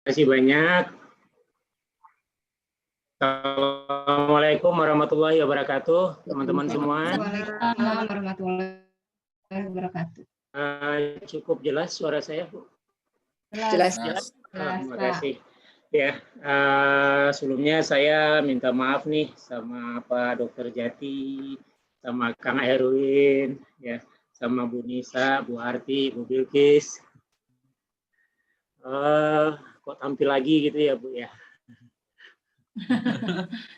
Kasih banyak. Assalamualaikum warahmatullahi wabarakatuh, teman-teman semua. Waalaikumsalam warahmatullahi wabarakatuh. Cukup jelas suara saya, Bu? Jelas. Terima kasih. Ya, sebelumnya saya minta maaf nih sama Pak Dokter Jati, sama Kang Erwin, ya, sama Bu Nisa, Bu Arti, Bu Bilkis. Kok tampil lagi gitu ya, Bu ya?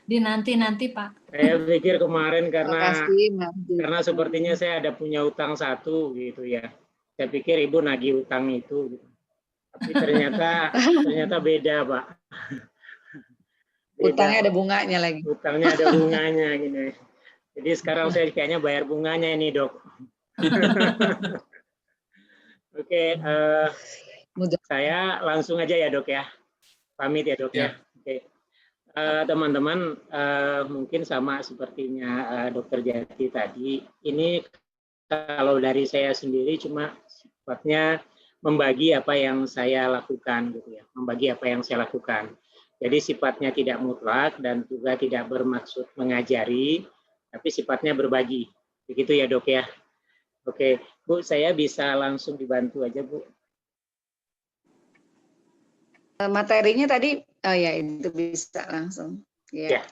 Di nanti Pak. Saya pikir kemarin karena sepertinya saya ada punya utang satu gitu ya. Saya pikir Ibu nagih utang itu. Gitu. Tapi ternyata beda, Pak. Beda, utangnya ada bunganya lagi. Utangnya ada bunganya gini. Jadi sekarang saya kayaknya bayar bunganya ini, Dok. Oke, saya langsung aja ya, Dok ya. Pamit ya, Dok ya. Oke. Teman-teman, mungkin sama sepertinya Dokter Jati tadi, ini kalau dari saya sendiri cuma sifatnya membagi apa yang saya lakukan, gitu ya, membagi apa yang saya lakukan. Jadi sifatnya tidak mutlak dan juga tidak bermaksud mengajari, tapi sifatnya berbagi. Begitu ya, Dok ya. Oke, Bu, saya bisa langsung dibantu aja, Bu. Materinya tadi, oh ya itu bisa langsung. Ya,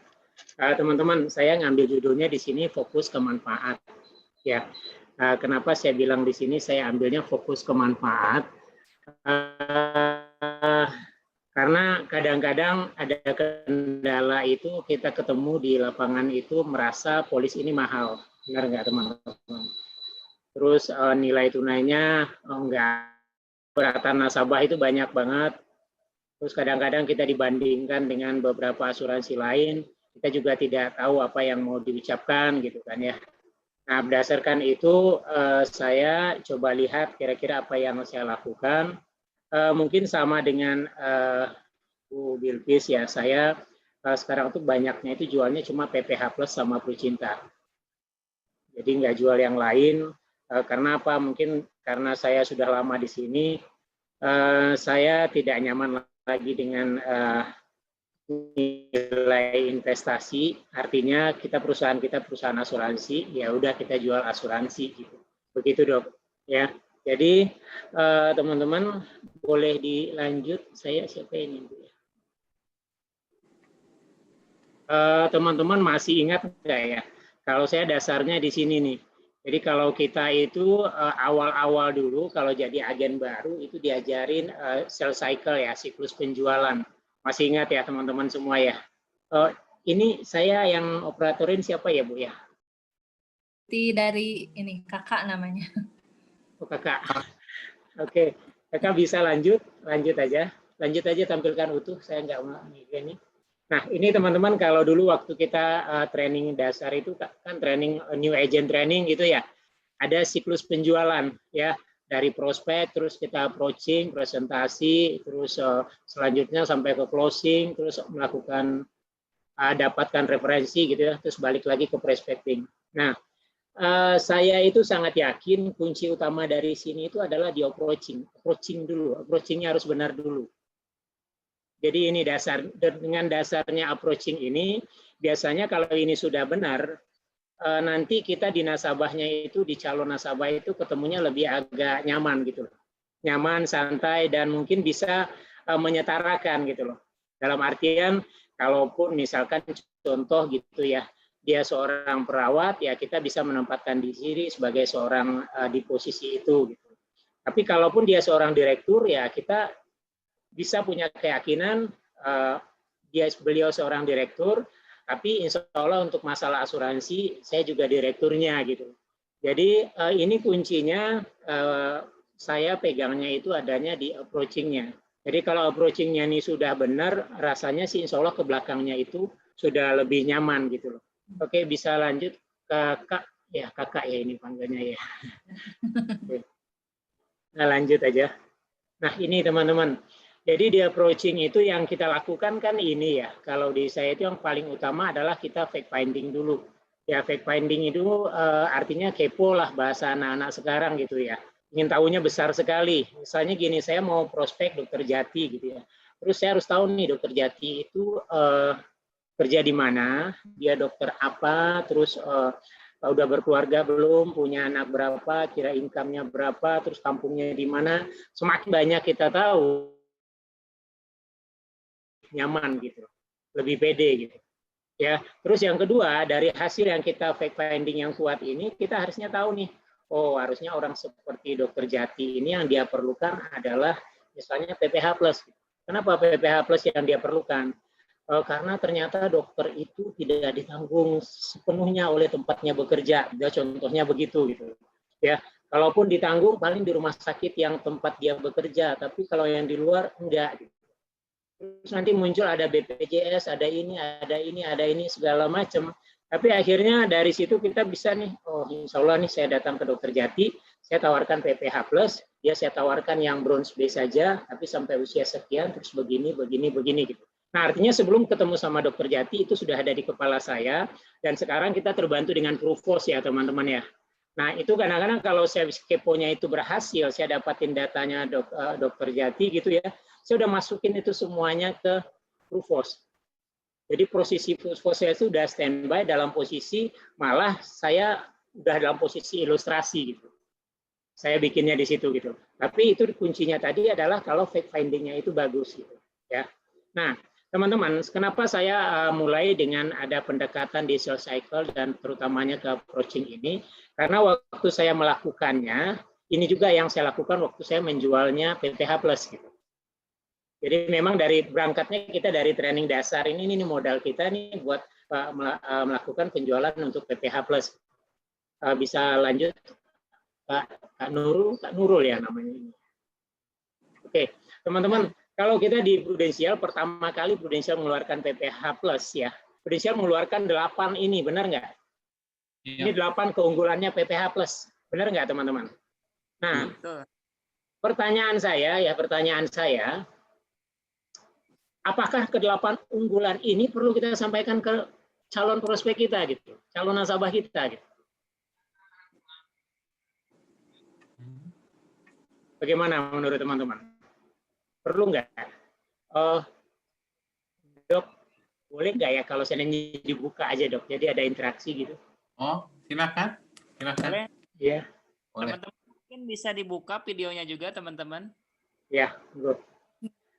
teman-teman, saya ngambil judulnya di sini fokus ke manfaat. Ya, kenapa saya bilang di sini saya ambilnya fokus ke manfaat? Karena kadang-kadang ada kendala itu kita ketemu di lapangan itu merasa polis ini mahal, benar nggak teman-teman? Terus nilai tunainya enggak, beratan nasabah itu banyak banget. Terus kadang-kadang kita dibandingkan dengan beberapa asuransi lain, kita juga tidak tahu apa yang mau diucapkan gitu kan ya. Nah, berdasarkan itu saya coba lihat kira-kira apa yang saya lakukan. Mungkin sama dengan Bu Bilkis ya, saya sekarang tuh banyaknya itu jualnya cuma PPH Plus sama Pro Cinta. Jadi nggak jual yang lain, karena apa? Mungkin karena saya sudah lama di sini, saya tidak nyaman lagi dengan nilai investasi, artinya perusahaan kita perusahaan asuransi, ya udah kita jual asuransi gitu. Begitu, Dok. Ya. Jadi teman-teman boleh dilanjut. Saya siapa ini, Bu? Teman-teman masih ingat nggak ya? Kalau saya dasarnya di sini nih. Jadi kalau kita itu awal-awal dulu kalau jadi agen baru itu diajarin sales cycle ya, siklus penjualan. Masih ingat ya teman-teman semua ya? Ini saya yang operatorin siapa ya, Bu ya? Dari ini kakak namanya. Oh, Kakak. Oke, Kakak bisa lanjut aja. Lanjut aja tampilkan utuh, saya nggak mau ini. Nah, ini teman-teman kalau dulu waktu kita training dasar itu kan training new agent training gitu ya. Ada siklus penjualan ya, dari prospek terus kita approaching, presentasi, terus selanjutnya sampai ke closing, terus melakukan dapatkan referensi gitu ya, terus balik lagi ke prospecting. Nah, saya itu sangat yakin kunci utama dari sini itu adalah di approaching dulu, approachingnya harus benar dulu. Jadi ini dasar, dengan dasarnya approaching ini, biasanya kalau ini sudah benar, nanti kita di nasabahnya itu, di calon nasabah itu ketemunya lebih agak nyaman gitu loh. Nyaman, santai, dan mungkin bisa menyetarakan gitu loh. Dalam artian, kalaupun misalkan contoh gitu ya, dia seorang perawat, ya kita bisa menempatkan diri sebagai seorang di posisi itu. Gitu. Tapi kalaupun dia seorang direktur, ya kita bisa punya keyakinan beliau seorang direktur, tapi insya Allah untuk masalah asuransi saya juga direkturnya gitu. Jadi ini kuncinya saya pegangnya itu adanya di approachingnya. Jadi kalau approachingnya ini sudah benar, rasanya sih insya Allah ke belakangnya itu sudah lebih nyaman gitu loh. Oke, bisa lanjut ke kakak ya ini panggilnya ya. Oke. Nah, lanjut aja. Nah ini teman-teman. Jadi di approaching itu yang kita lakukan kan ini ya, kalau di saya itu yang paling utama adalah kita fact finding dulu. Ya fact finding itu artinya kepo lah bahasa anak-anak sekarang gitu ya. Ingin tahunya besar sekali. Misalnya gini, saya mau prospek Dokter Jati gitu ya. Terus saya harus tahu nih dokter Jati itu kerja di mana, dia dokter apa, terus udah berkeluarga belum, punya anak berapa, kira income-nya berapa, terus kampungnya di mana. Semakin banyak kita tahu, nyaman gitu, lebih pede gitu. Ya, terus yang kedua, dari hasil yang kita fact finding yang kuat ini, kita harusnya tahu nih, oh harusnya orang seperti dokter Jati ini yang dia perlukan adalah misalnya PPH plus. Kenapa PPH plus yang dia perlukan? Karena ternyata dokter itu tidak ditanggung sepenuhnya oleh tempatnya bekerja. Ya, contohnya begitu gitu. Ya, kalaupun ditanggung paling di rumah sakit yang tempat dia bekerja, tapi kalau yang di luar enggak. Terus nanti muncul ada BPJS, ada ini, segala macam. Tapi akhirnya dari situ kita bisa nih, oh insya Allah nih saya datang ke dokter Jati, saya tawarkan PPH plus, ya saya tawarkan yang bronze B saja, tapi sampai usia sekian, terus begini gitu. Nah artinya sebelum ketemu sama dokter Jati itu sudah ada di kepala saya, dan sekarang kita terbantu dengan Proofos ya teman-teman ya. Nah itu kadang-kadang kalau saya keponya itu berhasil, saya dapatin datanya dokter Jati gitu ya, saya udah masukin itu semuanya ke Proofos. Jadi posisi Proofos saya itu udah standby dalam posisi, malah saya udah dalam posisi ilustrasi gitu. Saya bikinnya di situ gitu. Tapi itu kuncinya tadi adalah kalau fact finding-nya itu bagus gitu. Ya. Nah, teman-teman, kenapa saya mulai dengan ada pendekatan di sales cycle dan terutamanya ke approaching ini? Karena waktu saya melakukannya, ini juga yang saya lakukan waktu saya menjualnya PPH plus gitu. Jadi memang dari berangkatnya kita dari training dasar ini modal kita nih buat melakukan penjualan untuk PPH plus. Bisa lanjut Kak Nurul ya namanya. Oke, teman-teman, kalau kita di Prudential pertama kali Prudential mengeluarkan PPH plus ya. Prudential mengeluarkan 8 ini, benar nggak? Iya. Ini 8 keunggulannya PPH plus. Benar nggak teman-teman? Nah, pertanyaan saya, apakah ke-8 unggulan ini perlu kita sampaikan ke calon prospek kita gitu, calon nasabah kita gitu. Bagaimana menurut teman-teman? Perlu nggak? Dok, boleh nggak ya kalau seandainya dibuka aja dok, jadi ada interaksi gitu? Oh, silakan. Boleh. Iya. Teman-teman mungkin bisa dibuka videonya juga teman-teman. Ya, good.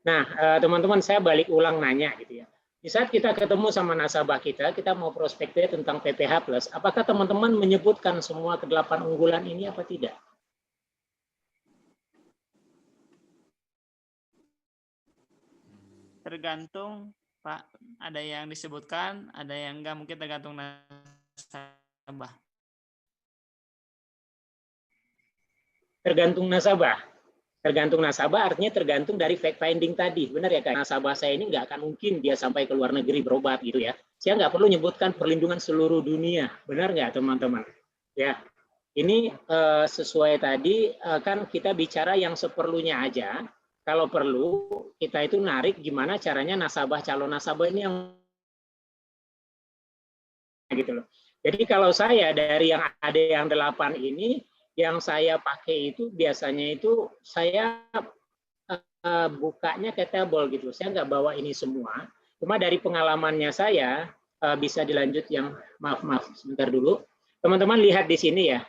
Nah, teman-teman saya balik ulang nanya gitu ya. Di saat kita ketemu sama nasabah kita mau prospeknya tentang PPH plus, apakah teman-teman menyebutkan semua ke-8 unggulan ini apa tidak? Tergantung Pak, ada yang disebutkan, ada yang enggak, mungkin tergantung nasabah. Tergantung nasabah. Tergantung nasabah artinya tergantung dari fact finding tadi. Benar ya Kak? Nasabah saya ini nggak akan mungkin dia sampai ke luar negeri berobat gitu ya. Saya nggak perlu nyebutkan perlindungan seluruh dunia. Benar nggak teman-teman? Ya, ini sesuai tadi kan kita bicara yang seperlunya aja. Kalau perlu kita itu narik gimana caranya nasabah calon nasabah ini yang gitu loh. Jadi kalau saya dari yang ada yang 8 ini yang saya pakai itu biasanya itu saya bukanya ke table gitu. Saya nggak bawa ini semua. Cuma dari pengalamannya saya bisa dilanjut yang maaf sebentar dulu. Teman-teman lihat di sini ya.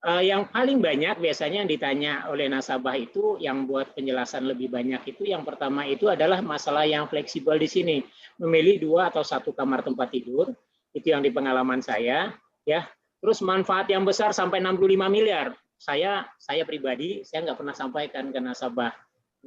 Yang paling banyak biasanya yang ditanya oleh nasabah itu yang buat penjelasan lebih banyak itu yang pertama itu adalah masalah yang fleksibel di sini. Memilih 2 atau 1 kamar tempat tidur. Itu yang di pengalaman saya ya. Terus manfaat yang besar sampai 65 miliar. Saya pribadi, saya nggak pernah sampaikan ke nasabah.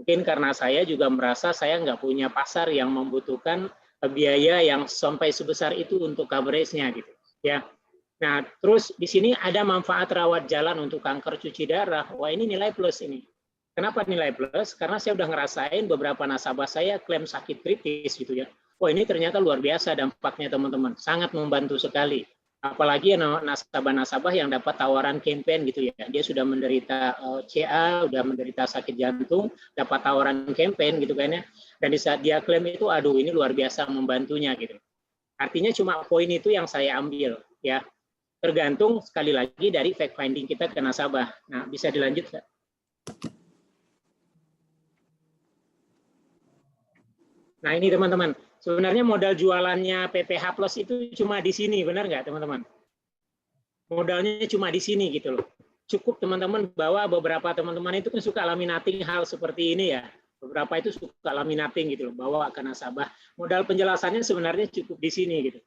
Mungkin karena saya juga merasa saya nggak punya pasar yang membutuhkan biaya yang sampai sebesar itu untuk coverage-nya gitu. Ya. Nah, terus di sini ada manfaat rawat jalan untuk kanker cuci darah. Wah, ini nilai plus ini. Kenapa nilai plus? Karena saya udah ngerasain beberapa nasabah saya klaim sakit kritis gitu ya. Wah, ini ternyata luar biasa dampaknya teman-teman. Sangat membantu sekali. Apalagi nasabah-nasabah yang dapat tawaran campaign gitu ya. Dia sudah menderita CA, sudah menderita sakit jantung, dapat tawaran campaign gitu kan ya. Dan di saat dia klaim itu, aduh ini luar biasa membantunya gitu. Artinya cuma poin itu yang saya ambil ya. Tergantung sekali lagi dari fact finding kita ke nasabah. Nah, bisa dilanjut, Kak? Nah ini teman-teman, sebenarnya modal jualannya PPH Plus itu cuma di sini, benar nggak teman-teman? Modalnya cuma di sini gitu loh. Cukup teman-teman bawa beberapa teman-teman itu kan suka laminating hal seperti ini ya. Beberapa itu suka laminating gitu loh, bawa ke nasabah. Modal penjelasannya sebenarnya cukup di sini gitu.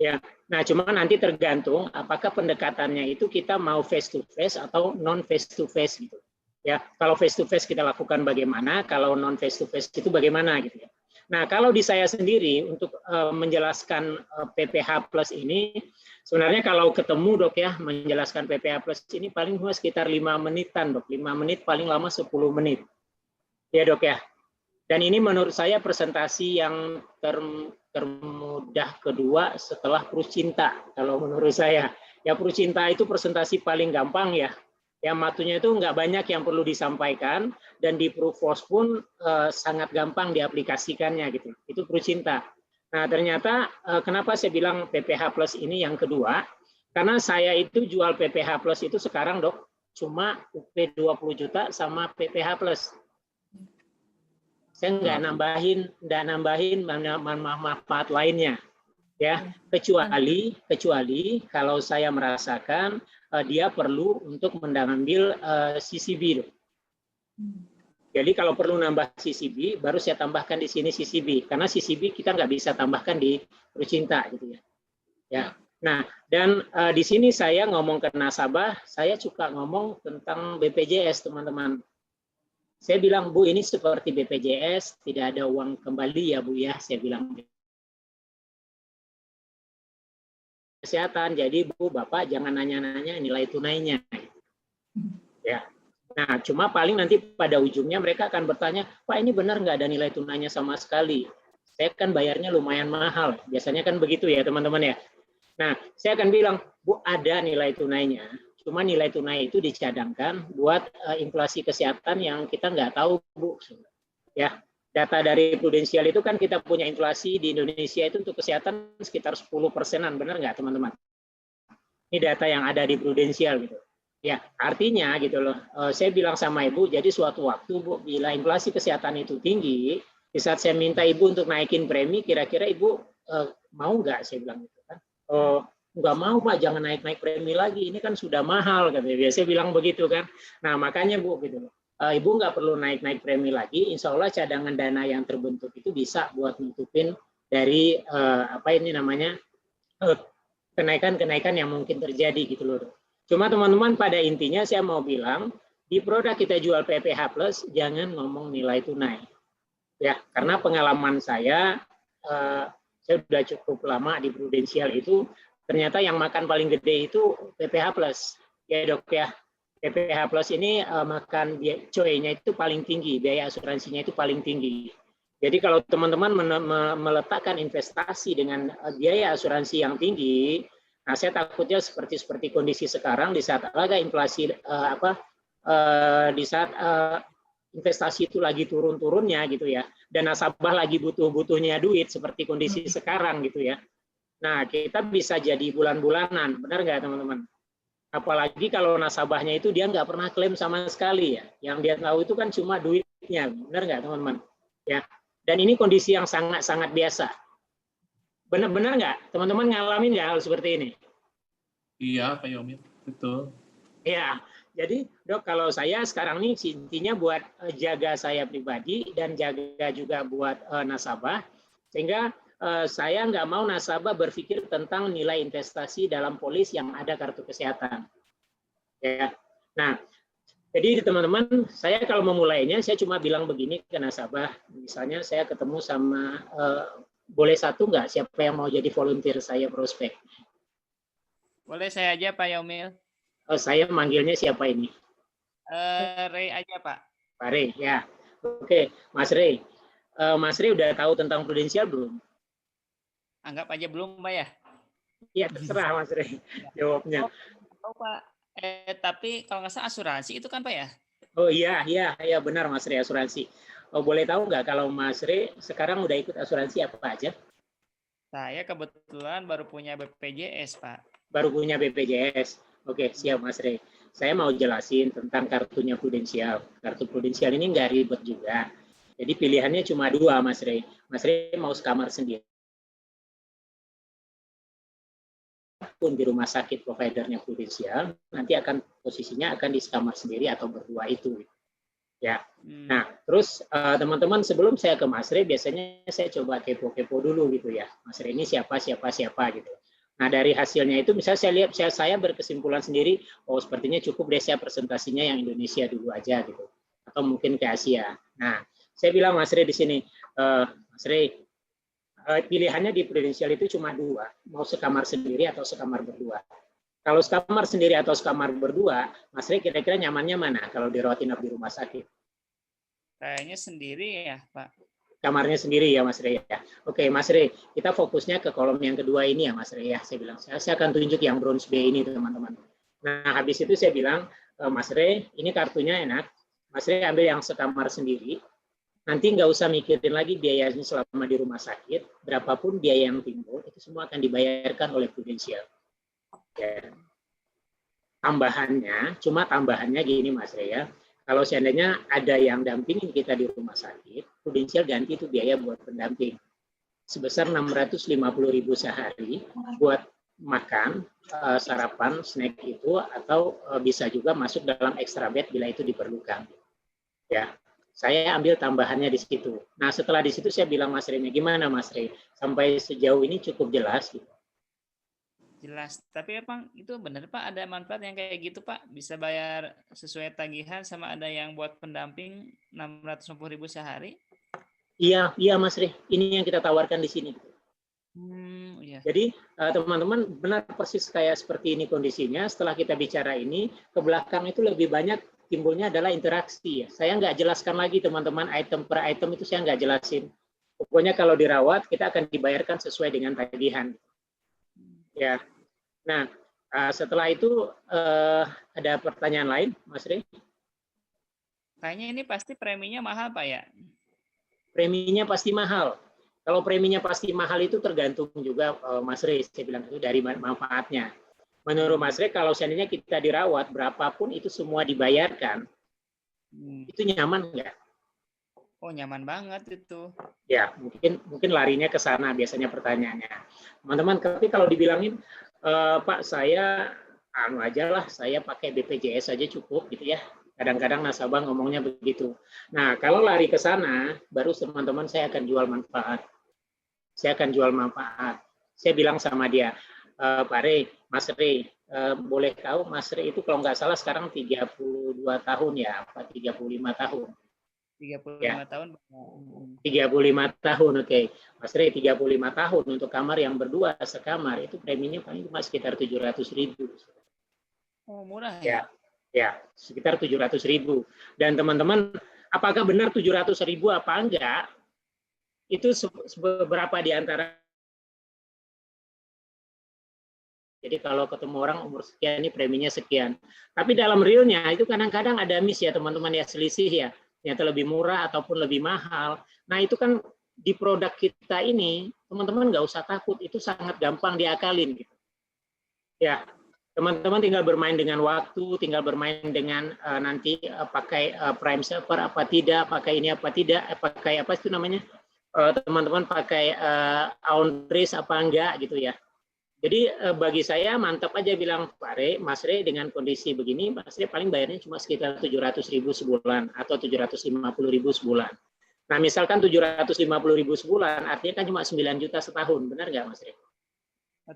Ya. Nah, cuma nanti tergantung apakah pendekatannya itu kita mau face to face atau non face to face gitu. Ya, kalau face to face kita lakukan bagaimana, kalau non face to face itu bagaimana gitu ya. Nah, kalau di saya sendiri untuk menjelaskan PPH Plus ini, sebenarnya kalau ketemu dok ya, menjelaskan PPH Plus ini paling cuma sekitar 5 menitan dok, 5 menit paling lama 10 menit. Ya dok ya. Dan ini menurut saya presentasi yang termudah kedua setelah Prucinta, kalau menurut saya. Ya Prucinta itu presentasi paling gampang ya. Yang matunya itu nggak banyak yang perlu disampaikan, dan di Proofforce pun sangat gampang diaplikasikannya gitu. Itu Prucinta. Nah ternyata kenapa saya bilang PPH Plus ini yang kedua? Karena saya itu jual PPH Plus itu sekarang dok cuma UP 20 juta sama PPH Plus. Saya nggak nambahin manfaat lainnya, ya kecuali kalau saya merasakan dia perlu untuk mengambil CCB. Jadi kalau perlu nambah CCB, baru saya tambahkan di sini CCB, karena CCB kita nggak bisa tambahkan di Prucinta gitu ya. Ya. Nah, dan di sini saya ngomong ke nasabah, saya suka ngomong tentang BPJS teman-teman. Saya bilang, Bu, ini seperti BPJS, tidak ada uang kembali ya Bu ya, saya bilang. Kesehatan, jadi Bu, Bapak jangan nanya-nanya nilai tunainya. Ya. Nah, cuma paling nanti pada ujungnya mereka akan bertanya, Pak ini benar nggak ada nilai tunainya sama sekali? Saya kan bayarnya lumayan mahal, biasanya kan begitu ya teman-teman ya. Nah, saya akan bilang, Bu, ada nilai tunainya. Cuma nilai tunai itu dicadangkan buat inflasi kesehatan yang kita nggak tahu, Bu. Ya, data dari Prudensial itu kan kita punya inflasi di Indonesia itu untuk kesehatan sekitar 10%-an, benar nggak teman-teman? Ini data yang ada di Prudensial gitu. Ya, artinya gitu loh. Saya bilang sama Ibu, jadi suatu waktu Bu, bila inflasi kesehatan itu tinggi, di saat saya minta Ibu untuk naikin premi, kira-kira Ibu mau nggak? Saya bilang gitu kan. Nggak mau Pak, jangan naik-naik premi lagi, ini kan sudah mahal, katanya. Biasanya bilang begitu kan. Nah makanya Bu, gitu. Ibu nggak perlu naik-naik premi lagi, insya Allah cadangan dana yang terbentuk itu bisa buat nutupin dari apa ini namanya kenaikan-kenaikan yang mungkin terjadi gitu loh. Cuma teman-teman pada intinya saya mau bilang, di produk kita jual PPH Plus, jangan ngomong nilai tunai. Ya, karena pengalaman saya sudah cukup lama di Prudensial itu, ternyata yang makan paling gede itu PPH Plus. Ya dok ya, PPH Plus ini makan COE-nya itu paling tinggi, biaya asuransinya itu paling tinggi. Jadi kalau teman-teman meletakkan investasi dengan biaya asuransi yang tinggi, nah saya takutnya seperti kondisi sekarang di saat harga inflasi di saat investasi itu lagi turun-turunnya gitu ya, dan nasabah lagi butuh-butuhnya duit seperti kondisi sekarang gitu ya. Nah, kita bisa jadi bulan-bulanan, benar nggak teman-teman? Apalagi kalau nasabahnya itu dia nggak pernah klaim sama sekali ya. Yang dia tahu itu kan cuma duitnya, benar nggak teman-teman? Ya. Dan ini kondisi yang sangat-sangat biasa. Benar-benar nggak? Teman-teman ngalamin nggak hal seperti ini? Iya, Pak Yomil, betul. Ya, jadi dok kalau saya sekarang ini intinya buat jaga saya pribadi dan jaga juga buat nasabah, sehingga saya nggak mau nasabah berpikir tentang nilai investasi dalam polis yang ada kartu kesehatan. Ya, nah, jadi teman-teman, saya kalau memulainya, saya cuma bilang begini ke nasabah, misalnya saya ketemu sama, boleh satu nggak siapa yang mau jadi volunteer saya prospek? Boleh saya aja Pak Yomil. Saya manggilnya siapa ini? Ray aja Pak. Pak Ray, ya. Oke, Mas Ray. Mas Ray udah tahu tentang Prudensial belum? Anggap aja belum Pak ya? Iya, terserah Mas Ray jawabnya. Oh Pak, tapi kalau nggak salah asuransi itu kan Pak ya? Oh iya benar Mas Ray, asuransi. Oh, boleh tahu nggak kalau Mas Ray sekarang udah ikut asuransi apa aja? Saya kebetulan baru punya BPJS Pak. Baru punya BPJS. Oke, siap Mas Ray. Saya mau jelasin tentang kartunya Prudensial. Kartu Prudensial ini nggak ribet juga. Jadi pilihannya cuma dua, Mas Rey. Mas Rey mau sekamar sendiri pun di rumah sakit providernya Prudential, nanti akan posisinya akan di sekamar sendiri atau berdua itu. Ya. Nah, terus teman-teman sebelum saya ke Mas Rey, biasanya saya coba kepo-kepo dulu gitu ya. Mas Rey ini siapa gitu. Nah, dari hasilnya itu misalnya saya lihat saya berkesimpulan sendiri, oh sepertinya cukup deh saya presentasinya yang Indonesia dulu aja gitu. Atau mungkin ke Asia. Nah, saya bilang Mas Rey di sini, Mas Rey, pilihannya di Prudential itu cuma dua, mau sekamar sendiri atau sekamar berdua. Kalau sekamar sendiri atau sekamar berdua, Mas Rey kira-kira nyamannya mana kalau dirawat inap di rumah sakit? Kayaknya sendiri ya, Pak. Kamarnya sendiri ya, Mas Rey ya. Oke, Mas Rey, kita fokusnya ke kolom yang kedua ini ya, Mas Rey ya. Saya bilang, saya akan tunjuk yang bronze B ini, teman-teman. Nah, habis itu saya bilang, Mas Rey, ini kartunya enak. Mas Rey ambil yang sekamar sendiri. Nanti nggak usah mikirin lagi biayanya selama di rumah sakit. Berapapun biaya yang timbul, itu semua akan dibayarkan oleh Prudential. Ya. Tambahannya gini Mas Rey ya, kalau seandainya ada yang dampingin kita di rumah sakit, Prudential ganti itu biaya buat pendamping sebesar 650.000 sehari buat makan, sarapan, snack itu, atau bisa juga masuk dalam extra bed bila itu diperlukan. Ya, saya ambil tambahannya di situ. Nah, setelah di situ saya bilang Mas Rey, gimana Mas Rey? Sampai sejauh ini cukup jelas gitu. Jelas. Tapi emang itu benar Pak, ada manfaat yang kayak gitu Pak? Bisa bayar sesuai tagihan sama ada yang buat pendamping 650.000 sehari? Iya Mas Rey. Ini yang kita tawarkan di sini. Iya. Jadi teman-teman benar persis kayak seperti ini kondisinya. Setelah kita bicara ini, ke belakang itu lebih banyak timbulnya adalah interaksi. Saya nggak jelaskan lagi teman-teman item per item itu saya nggak jelasin. Pokoknya kalau dirawat kita akan dibayarkan sesuai dengan tagihan. Ya. Nah, setelah itu ada pertanyaan lain, Mas Rey? Kayaknya ini pasti preminya mahal, Pak ya? Preminya pasti mahal. Kalau preminya pasti mahal itu tergantung juga, Mas Rey, saya bilang itu dari manfaatnya. Menurut Mas Rey, kalau seandainya kita dirawat, berapapun itu semua dibayarkan, itu nyaman nggak? Oh, nyaman banget itu. Ya, mungkin larinya ke sana biasanya pertanyaannya. Teman-teman, tapi kalau dibilangin, Pak, saya aja lah, saya pakai BPJS saja cukup gitu ya. Kadang-kadang nasabah ngomongnya begitu. Nah, kalau lari ke sana, baru teman-teman saya akan jual manfaat. Saya bilang sama dia, Pak Rey, Mas Rey, boleh tahu Mas Rey itu kalau nggak salah sekarang 32 tahun ya, apa 35 tahun. 35 ya. tahun. 35 tahun, oke. Mas Rey, 35 tahun untuk kamar yang berdua sekamar, itu preminya paling cuma sekitar 700.000. Oh, murah ya? Ya, sekitar 700.000. Dan teman-teman, apakah benar 700.000 apa enggak? Itu beberapa di antara. Jadi kalau ketemu orang umur sekian, ini preminya sekian. Tapi dalam realnya itu kadang-kadang ada miss ya teman-teman ya, selisih ya. Ternyata lebih murah ataupun lebih mahal. Nah itu kan di produk kita ini, teman-teman nggak usah takut, itu sangat gampang diakalin gitu. Ya, teman-teman tinggal bermain dengan waktu, tinggal bermain dengan nanti pakai prime server apa tidak, pakai ini apa tidak, pakai apa itu namanya, teman-teman pakai on race apa enggak gitu ya. Jadi bagi saya mantap aja bilang Pak Rey, Mas Rey dengan kondisi begini, Mas Rey paling bayarnya cuma sekitar 700.000 sebulan atau 750.000 sebulan. Nah misalkan 750.000 sebulan, artinya kan cuma 9 juta setahun, benar nggak Mas Rey?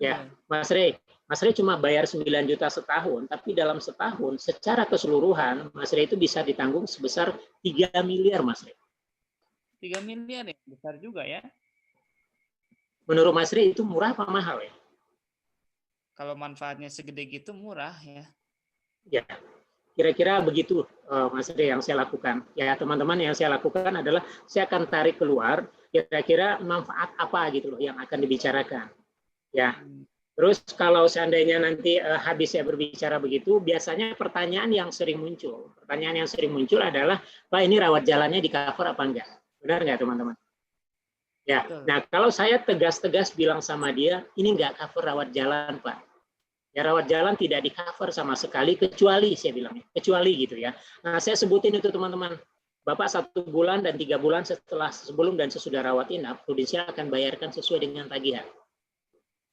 Ya, Mas Rey cuma bayar 9 juta setahun, tapi dalam setahun secara keseluruhan Mas Rey itu bisa ditanggung sebesar 3 miliar Mas Rey. 3 miliar ya, besar juga ya. Menurut Mas Rey itu murah apa mahal ya? Kalau manfaatnya segede gitu murah ya. Ya, kira-kira begitu Mas Rey yang saya lakukan. Ya teman-teman, yang saya lakukan adalah saya akan tarik keluar kira-kira manfaat apa gitu loh yang akan dibicarakan. Ya. Terus kalau seandainya nanti habis saya berbicara begitu, biasanya pertanyaan yang sering muncul. Pertanyaan yang sering muncul adalah, Pak ini rawat jalannya di cover apa enggak? Benar nggak teman-teman? Ya. Nah kalau saya tegas-tegas bilang sama dia, ini enggak cover rawat jalan Pak. Ya rawat jalan tidak di cover sama sekali, kecuali saya bilangnya, kecuali gitu ya. Nah saya sebutin itu teman-teman, Bapak 1 bulan dan 3 bulan sebelum dan sesudah rawat inap, Prudensial akan bayarkan sesuai dengan tagihan.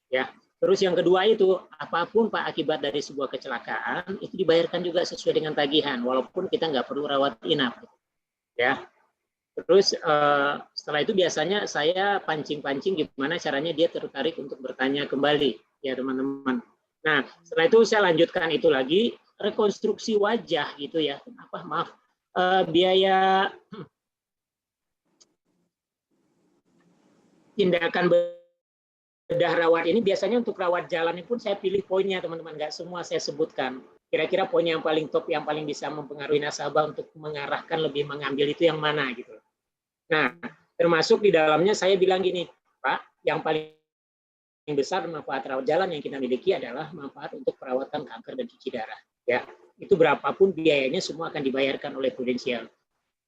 Ya. Terus yang kedua itu, apapun Pak akibat dari sebuah kecelakaan, itu dibayarkan juga sesuai dengan tagihan, walaupun kita nggak perlu rawat inap. Ya. Terus setelah itu biasanya saya pancing-pancing gimana caranya dia tertarik untuk bertanya kembali, ya teman-teman. Nah, setelah itu saya lanjutkan itu lagi, rekonstruksi wajah gitu ya. Biaya tindakan bedah rawat ini biasanya untuk rawat jalan pun saya pilih poinnya teman-teman, nggak semua saya sebutkan. Kira-kira poin yang paling top, yang paling bisa mempengaruhi nasabah untuk mengarahkan lebih mengambil itu yang mana gitu. Nah, termasuk di dalamnya saya bilang gini, Pak, yang paling besar manfaat rawat jalan yang kita miliki adalah manfaat untuk perawatan kanker dan cuci darah. Ya, itu berapapun biayanya semua akan dibayarkan oleh Prudensial.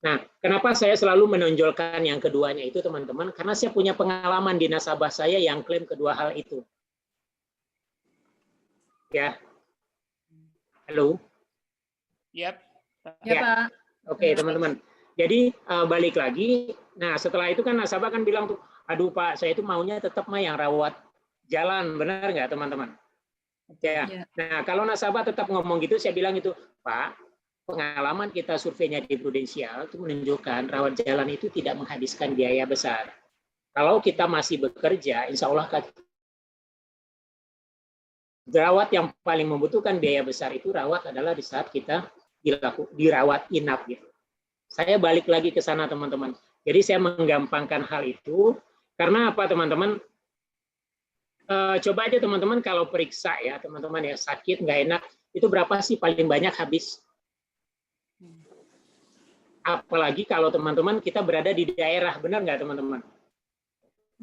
Nah, kenapa saya selalu menonjolkan yang keduanya itu teman-teman? Karena saya punya pengalaman di nasabah saya yang klaim kedua hal itu. Ya, halo. Yap. Ya, Ya. Pak. Oke, teman-teman. Jadi balik lagi. Nah, setelah itu kan nasabah kan bilang tuh, aduh Pak, saya itu maunya tetap mah yang rawat jalan, benar nggak teman-teman? Ya. Nah, kalau nasabah tetap ngomong gitu, saya bilang itu, Pak, pengalaman kita surveinya di Prudensial itu menunjukkan rawat jalan itu tidak menghabiskan biaya besar. Kalau kita masih bekerja, insya Allah rawat yang paling membutuhkan biaya besar itu rawat adalah di saat kita dirawat inap gitu. Saya balik lagi ke sana teman-teman. Jadi saya menggampangkan hal itu karena apa teman-teman? Coba aja teman-teman kalau periksa ya teman-teman ya, sakit nggak enak itu berapa sih paling banyak habis? Apalagi kalau teman-teman kita berada di daerah, benar nggak teman-teman?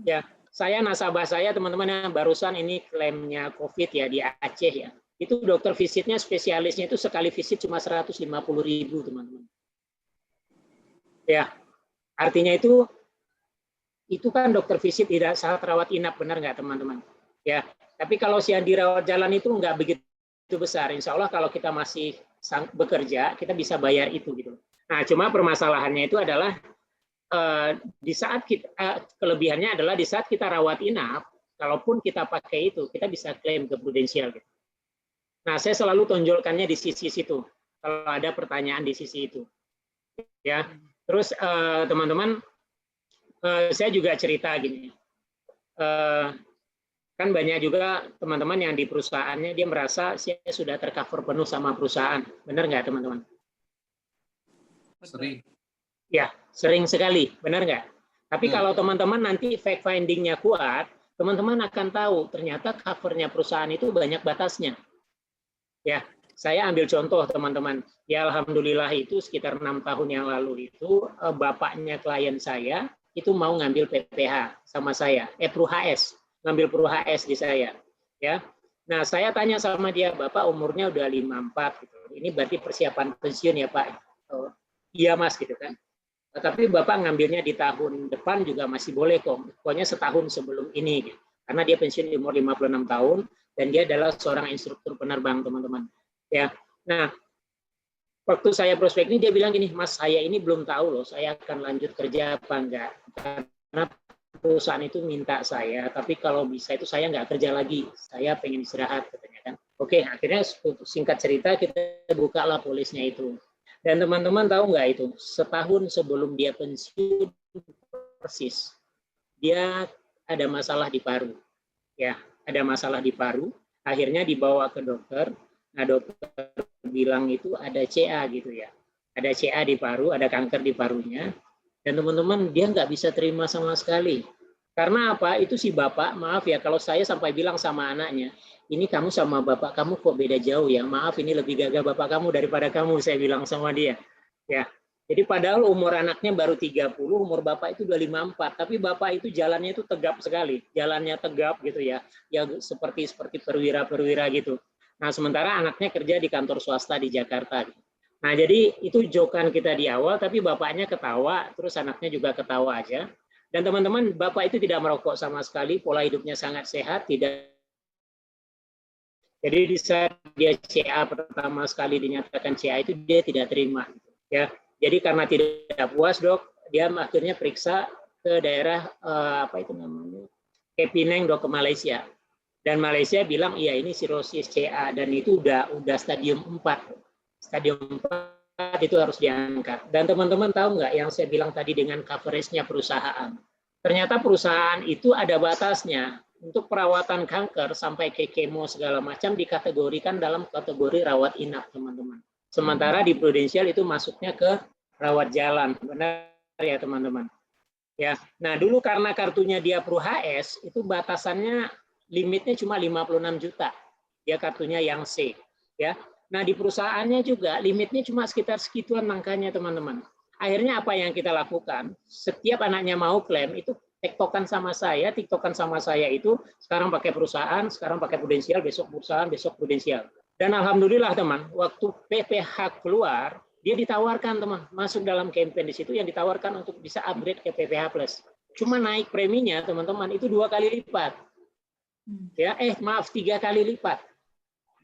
Ya, saya nasabah saya teman-teman yang barusan ini klaimnya COVID ya di Aceh ya. Itu dokter visitnya spesialisnya itu sekali visit cuma 150.000 teman-teman. Ya, artinya itu kan dokter visit tidak saat rawat inap, benar nggak teman-teman? Ya, tapi kalau yang dirawat jalan itu nggak begitu besar. Insya Allah kalau kita masih bekerja kita bisa bayar itu gitu. Nah, cuma permasalahannya itu adalah di saat kelebihannya adalah di saat kita rawat inap, kalaupun kita pakai itu, kita bisa klaim ke Prudensial. Gitu. Nah, saya selalu tonjolkannya di sisi situ. Kalau ada pertanyaan di sisi itu, ya. Terus teman-teman, saya juga cerita gini. Kan banyak juga teman-teman yang di perusahaannya dia merasa saya sudah tercover penuh sama perusahaan, benar nggak teman-teman? Sering. Ya, sering sekali, benar nggak? Tapi kalau teman-teman nanti fact finding-nya kuat, teman-teman akan tahu ternyata cover-nya perusahaan itu banyak batasnya. Ya, saya ambil contoh teman-teman. Ya alhamdulillah itu sekitar 6 tahun yang lalu itu bapaknya klien saya itu mau ngambil PPH sama saya, Pru-HS, ngambil Pru-HS di saya. Ya, nah saya tanya sama dia, Bapak umurnya udah 54 gitu. Ini berarti persiapan pensiun ya Pak? Oh, iya Mas gitu kan. Tapi Bapak ngambilnya di tahun depan juga masih boleh kok. Pokoknya setahun sebelum ini. Gitu. Karena dia pensiun di umur 56 tahun dan dia adalah seorang instruktur penerbang, teman-teman. Ya. Nah, waktu saya prospek ini dia bilang gini, Mas, saya ini belum tahu loh, saya akan lanjut kerja apa enggak. Karena perusahaan itu minta saya, tapi kalau bisa itu saya nggak kerja lagi. Saya pengen istirahat, katanya kan. Oke, akhirnya singkat cerita kita bukalah polisnya itu. Dan teman-teman tahu nggak itu, setahun sebelum dia pensiun persis, dia ada masalah di paru. Ya, ada masalah di paru, akhirnya dibawa ke dokter. Nah, dokter bilang itu ada CA gitu ya. Ada CA di paru, ada kanker di parunya. Dan teman-teman, dia nggak bisa terima sama sekali. Karena apa? Itu si bapak, maaf ya, kalau saya sampai bilang sama anaknya, ini kamu sama bapak kamu kok beda jauh ya. Maaf, ini lebih gagah bapak kamu daripada kamu, saya bilang sama dia. Ya. Jadi padahal umur anaknya baru 30, umur bapak itu udah 54, tapi bapak itu jalannya itu tegap sekali. Jalannya tegap gitu ya. Ya seperti perwira-perwira gitu. Nah, sementara anaknya kerja di kantor swasta di Jakarta. Nah, jadi itu jokan kita di awal, tapi bapaknya ketawa, terus anaknya juga ketawa aja. Dan teman-teman, bapak itu tidak merokok sama sekali, pola hidupnya sangat sehat, tidak. Jadi di saat dia CA pertama sekali dinyatakan CA itu dia tidak terima, ya. Jadi karena tidak puas dok, dia akhirnya periksa ke daerah apa itu namanya, ke Penang dok, ke Malaysia. Dan Malaysia bilang iya ini sirosis CA dan itu udah stadium 4. Stadium 4 itu harus diangkat. Dan teman-teman tahu nggak yang saya bilang tadi dengan coveragenya perusahaan? Ternyata perusahaan itu ada batasnya. Untuk perawatan kanker sampai ke kemo segala macam dikategorikan dalam kategori rawat inap, teman-teman. Sementara di Prudential itu masuknya ke rawat jalan. Benar ya, teman-teman? Ya. Nah, dulu karena kartunya dia Pro HS, itu batasannya limitnya cuma 56 juta. Dia kartunya yang C, ya. Nah, di perusahaannya juga limitnya cuma sekitar segituan angkanya, teman-teman. Akhirnya apa yang kita lakukan? Setiap anaknya mau klaim itu tiktokan sama saya itu sekarang pakai perusahaan, sekarang pakai Prudential, besok perusahaan, besok Prudential. Dan alhamdulillah teman, waktu PPH keluar, dia ditawarkan teman, masuk dalam campaign di situ yang ditawarkan untuk bisa upgrade ke PPH Plus. Cuma naik preminya teman-teman itu 2 kali lipat. Ya, 3 kali lipat.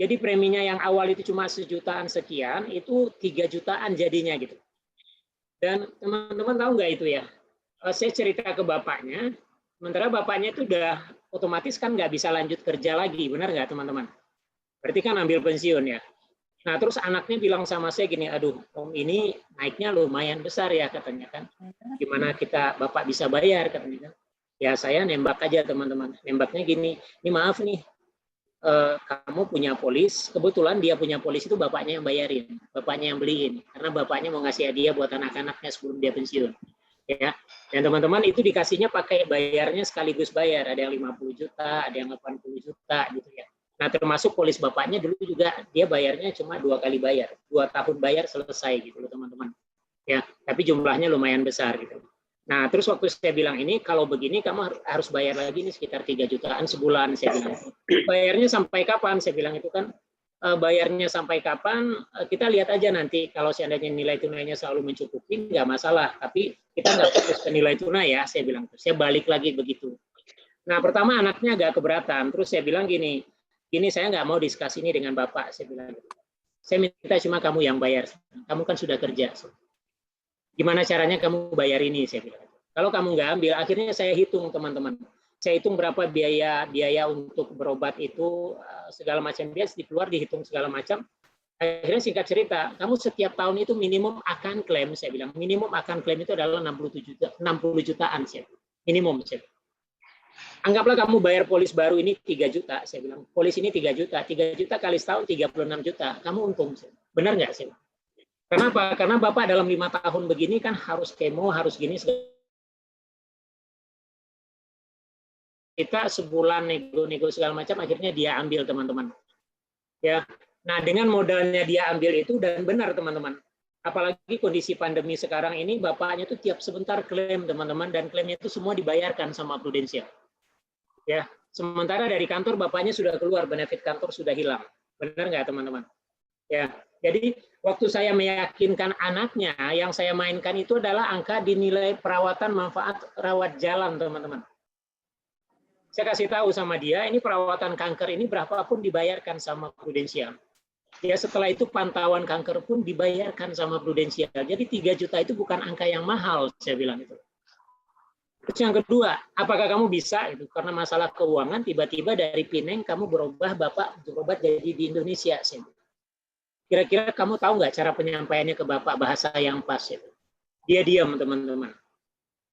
Jadi preminya yang awal itu cuma 1 jutaan sekian, itu 3 jutaan jadinya gitu. Dan teman-teman tahu nggak itu ya? Saya cerita ke bapaknya, sementara bapaknya itu udah otomatis kan nggak bisa lanjut kerja lagi, benar nggak teman-teman? Berarti kan ambil pensiun ya. Nah terus anaknya bilang sama saya gini, aduh om ini naiknya lumayan besar ya katanya kan. Gimana bapak bisa bayar katanya kan. Ya saya nembak aja teman-teman. Nembaknya gini, ini maaf nih, kamu punya polis, kebetulan dia punya polis itu bapaknya yang bayarin, bapaknya yang beliin, karena bapaknya mau ngasih hadiah buat anak-anaknya sebelum dia pensiun. Ya, dan teman-teman itu dikasihnya pakai bayarnya sekaligus bayar, ada yang 50 juta, ada yang 80 juta gitu ya. Nah termasuk polis bapaknya dulu juga dia bayarnya cuma 2 kali bayar, 2 tahun bayar selesai gitu loh teman-teman. Ya, tapi jumlahnya lumayan besar gitu. Nah terus waktu saya bilang ini kalau begini kamu harus bayar lagi nih sekitar 3 jutaan sebulan saya bilang. Bayarnya sampai kapan? Saya bilang itu kan bayarnya sampai kapan kita lihat aja nanti, kalau seandainya nilai tunainya selalu mencukupi nggak masalah, tapi kita nggak fokus ke nilai tunai ya, saya bilang. Saya balik lagi begitu. Nah pertama anaknya agak keberatan, terus saya bilang gini saya nggak mau diskusi ini dengan bapak, saya bilang. Saya minta cuma kamu yang bayar, kamu kan sudah kerja. Gimana caranya kamu bayar ini, saya bilang. Kalau kamu nggak ambil, akhirnya saya hitung teman-teman. Saya hitung berapa biaya untuk berobat itu, segala macam biaya dikeluar, dihitung segala macam. Akhirnya singkat cerita, kamu setiap tahun itu minimum akan klaim, saya bilang. Minimum akan klaim itu adalah 60 jutaan, saya bilang. Minimum, saya bilang. Anggaplah kamu bayar polis baru ini 3 juta, saya bilang. Polis ini 3 juta. 3 juta kali setahun 36 juta. Kamu untung, saya bilang. Benar nggak, saya bilang? Kenapa? Karena Bapak dalam 5 tahun begini kan harus kemo, harus gini, kita sebulan nego-nego segala macam, akhirnya dia ambil teman-teman. Ya, nah dengan modalnya dia ambil itu dan benar teman-teman. Apalagi kondisi pandemi sekarang ini, bapaknya tuh tiap sebentar klaim teman-teman, dan klaimnya itu semua dibayarkan sama Prudential. Ya, sementara dari kantor bapaknya sudah keluar, benefit kantor sudah hilang. Benar nggak teman-teman? Ya, jadi waktu saya meyakinkan anaknya, yang saya mainkan itu adalah angka dinilai perawatan manfaat rawat jalan teman-teman. Saya kasih tahu sama dia, ini perawatan kanker ini berapapun dibayarkan sama Prudential. Ya setelah itu pantauan kanker pun dibayarkan sama Prudential. Jadi 3 juta itu bukan angka yang mahal, saya bilang itu. Terus yang kedua, apakah kamu bisa itu karena masalah keuangan tiba-tiba dari Penang kamu Bapak berobat jadi di Indonesia, saya bilang. Kira-kira kamu tahu nggak cara penyampaiannya ke Bapak bahasa yang pas itu? Dia diam teman-teman.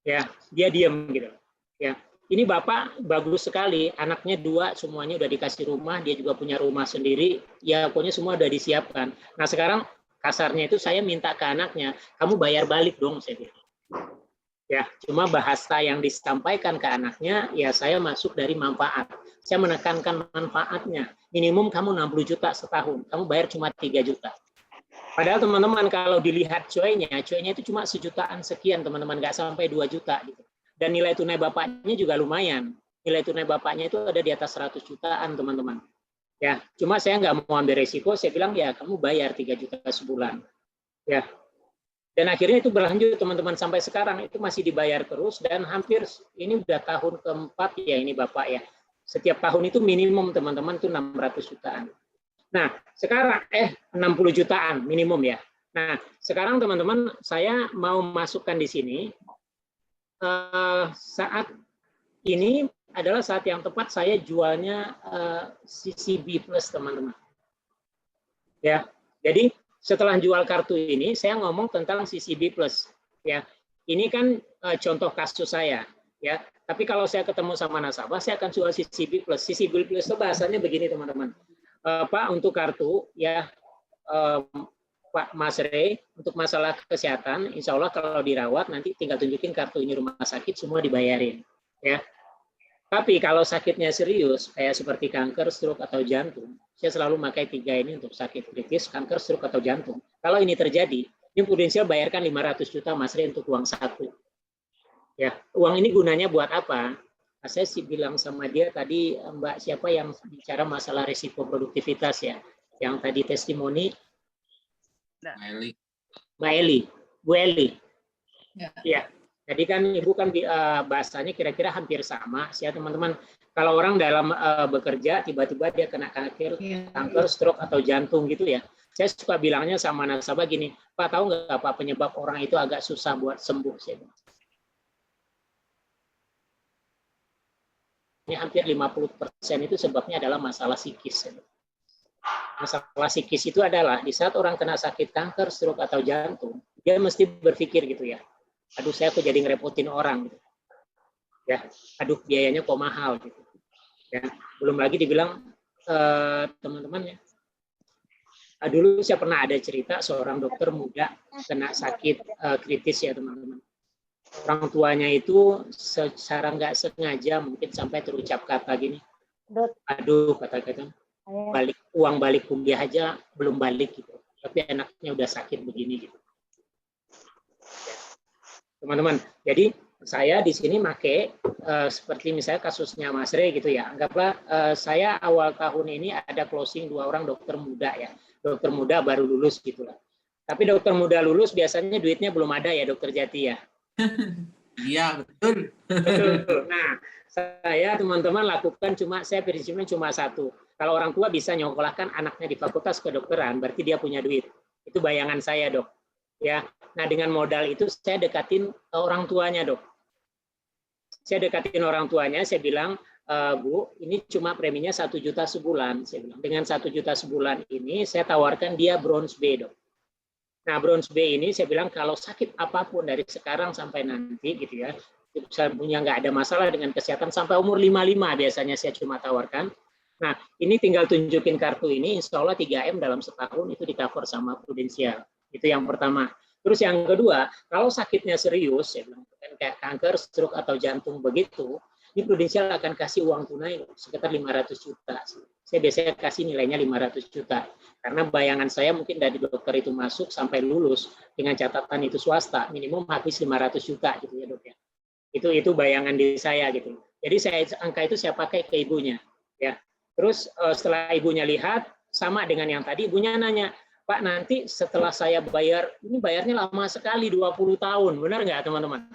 Ya, dia diam gitu. Ya. Ini Bapak bagus sekali, anaknya 2 semuanya udah dikasih rumah, dia juga punya rumah sendiri, ya pokoknya semua udah disiapkan. Nah sekarang kasarnya itu saya minta ke anaknya, kamu bayar balik dong, saya bilang. Ya, cuma bahasa yang disampaikan ke anaknya, ya saya masuk dari manfaat. Saya menekankan manfaatnya. Minimum kamu 60 juta setahun, kamu bayar cuma 3 juta. Padahal teman-teman kalau dilihat cuainya itu cuma 1 jutaan sekian teman-teman, nggak sampai 2 juta gitu. Dan nilai tunai bapaknya juga lumayan. Nilai tunai bapaknya itu ada di atas 100 jutaan, teman-teman. Ya, cuma saya nggak mau ambil resiko, saya bilang ya kamu bayar 3 juta sebulan. Ya. Dan akhirnya itu berlanjut, teman-teman, sampai sekarang itu masih dibayar terus dan hampir ini udah tahun keempat ya ini Bapak ya. Setiap tahun itu minimum teman-teman itu 600 jutaan. Nah, sekarang 60 jutaan minimum ya. Nah, sekarang teman-teman, saya mau masukkan di sini saat ini adalah saat yang tepat saya jualnya CCB Plus, teman-teman. Ya, jadi setelah jual kartu ini, saya ngomong tentang CCB Plus. Ya, ini kan contoh kasus saya. Ya, tapi kalau saya ketemu sama nasabah, saya akan jual CCB Plus. CCB Plus itu bahasanya begini, teman-teman. Pak, untuk kartu, ya, Pak Mas Rey, untuk masalah kesehatan, insya Allah kalau dirawat nanti tinggal tunjukin kartu ini rumah sakit, semua dibayarin. Ya. Tapi kalau sakitnya serius, kayak seperti kanker, stroke, atau jantung, saya selalu pakai 3 ini untuk sakit kritis, kanker, stroke, atau jantung. Kalau ini terjadi, ini prudensial bayarkan 500 juta Mas Rey untuk uang saku. Ya, uang ini gunanya buat apa? Saya sih bilang sama dia tadi, Mbak siapa yang bicara masalah risiko produktivitas ya, yang tadi testimoni, Mbak Eli, Bu Eli. Ya. Jadi kan Ibu kan bahasanya kira-kira hampir sama, ya teman-teman. Kalau orang dalam bekerja tiba-tiba dia kena kanker, stroke atau jantung gitu ya. Saya suka bilangnya sama nasabah gini, Pak tahu nggak apa penyebab orang itu agak susah buat sembuh? Ini hampir 50% itu sebabnya adalah masalah psikis. Masalah psikis itu adalah di saat orang kena sakit kanker, stroke atau jantung, dia mesti berpikir gitu ya. Aduh, saya kok jadi ngerepotin orang gitu. Ya, aduh biayanya kok mahal gitu. Ya, belum lagi dibilang teman-teman ya. Dulu saya pernah ada cerita seorang dokter muda kena sakit kritis ya teman-teman. Orang tuanya itu secara nggak sengaja mungkin sampai terucap kata gini. Aduh, kata-kata uang balik kuliah aja belum balik gitu. Tapi anaknya udah sakit begini gitu. Teman-teman, jadi saya di sini make seperti misalnya kasusnya Mas Rey gitu ya. Anggaplah saya awal tahun ini ada closing 2 orang dokter muda ya. Dokter muda baru lulus gitulah. Tapi dokter muda lulus biasanya duitnya belum ada ya, Dokter Jati ya. Iya, betul. Betul. Nah, saya teman-teman lakukan saya prinsipnya cuma satu. Kalau orang tua bisa nyokolahkan anaknya di fakultas kedokteran, berarti dia punya duit. Itu bayangan saya, Dok. Ya. Nah, dengan modal itu saya dekatin orang tuanya, Dok. Saya dekatin orang tuanya, saya bilang, Bu, ini cuma preminya 1 juta sebulan. Saya bilang, dengan 1 juta sebulan ini saya tawarkan dia bronze B, Dok. Nah, bronze B ini saya bilang kalau sakit apapun dari sekarang sampai nanti gitu ya, saya punya nggak ada masalah dengan kesehatan sampai umur 55 biasanya saya cuma tawarkan. Nah, ini tinggal tunjukin kartu ini, insya Allah 3M dalam setahun itu di-cover sama prudensial. Itu yang pertama. Terus yang kedua, kalau sakitnya serius, saya bilang kayak kanker, stroke atau jantung begitu, ini prudensial akan kasih uang tunai sekitar 500 juta. Saya biasanya kasih nilainya 500 juta. Karena bayangan saya mungkin dari dokter itu masuk sampai lulus dengan catatan itu swasta, minimum habis 500 juta gitu ya, Dok ya. Itu bayangan di saya gitu. Jadi angka itu saya pakai ke ibunya, ya. Terus setelah ibunya lihat sama dengan yang tadi, ibunya nanya, Pak nanti setelah saya bayar, ini bayarnya lama sekali 20 tahun, benar nggak teman-teman?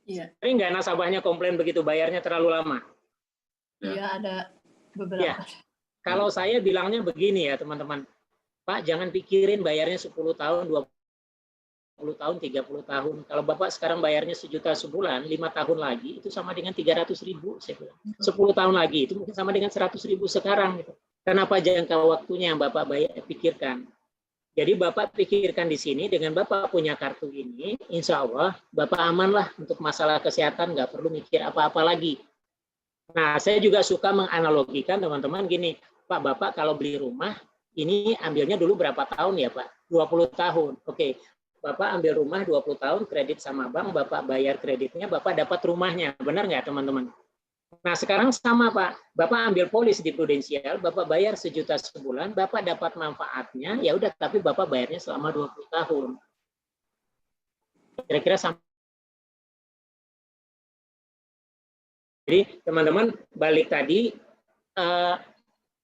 Iya. Sering nggak nasabahnya komplain begitu bayarnya terlalu lama? Iya, ada beberapa. Ya. Kalau saya bilangnya begini ya teman-teman, Pak jangan pikirin bayarnya 10 tahun, 20 tahun, 30 tahun. Kalau Bapak sekarang bayarnya 1 juta sebulan, 5 tahun lagi itu sama dengan 300.000 saya bilang. 10 tahun lagi itu mungkin sama dengan 100.000 sekarang gitu. Kenapa jangka waktunya yang Bapak pikirkan? Jadi Bapak pikirkan di sini dengan Bapak punya kartu ini, insya Allah Bapak aman lah untuk masalah kesehatan, nggak perlu mikir apa-apa lagi. Nah, saya juga suka menganalogikan teman-teman gini, Pak Bapak kalau beli rumah, ini ambilnya dulu berapa tahun ya Pak? 20 tahun. Oke, Bapak ambil rumah 20 tahun, kredit sama bank, Bapak bayar kreditnya, Bapak dapat rumahnya. Benar nggak teman-teman? Nah, sekarang sama Pak. Bapak ambil polis di prudensial, Bapak bayar 1 juta sebulan, Bapak dapat manfaatnya, ya udah tapi Bapak bayarnya selama 20 tahun. Kira-kira sama. Jadi, teman-teman, balik tadi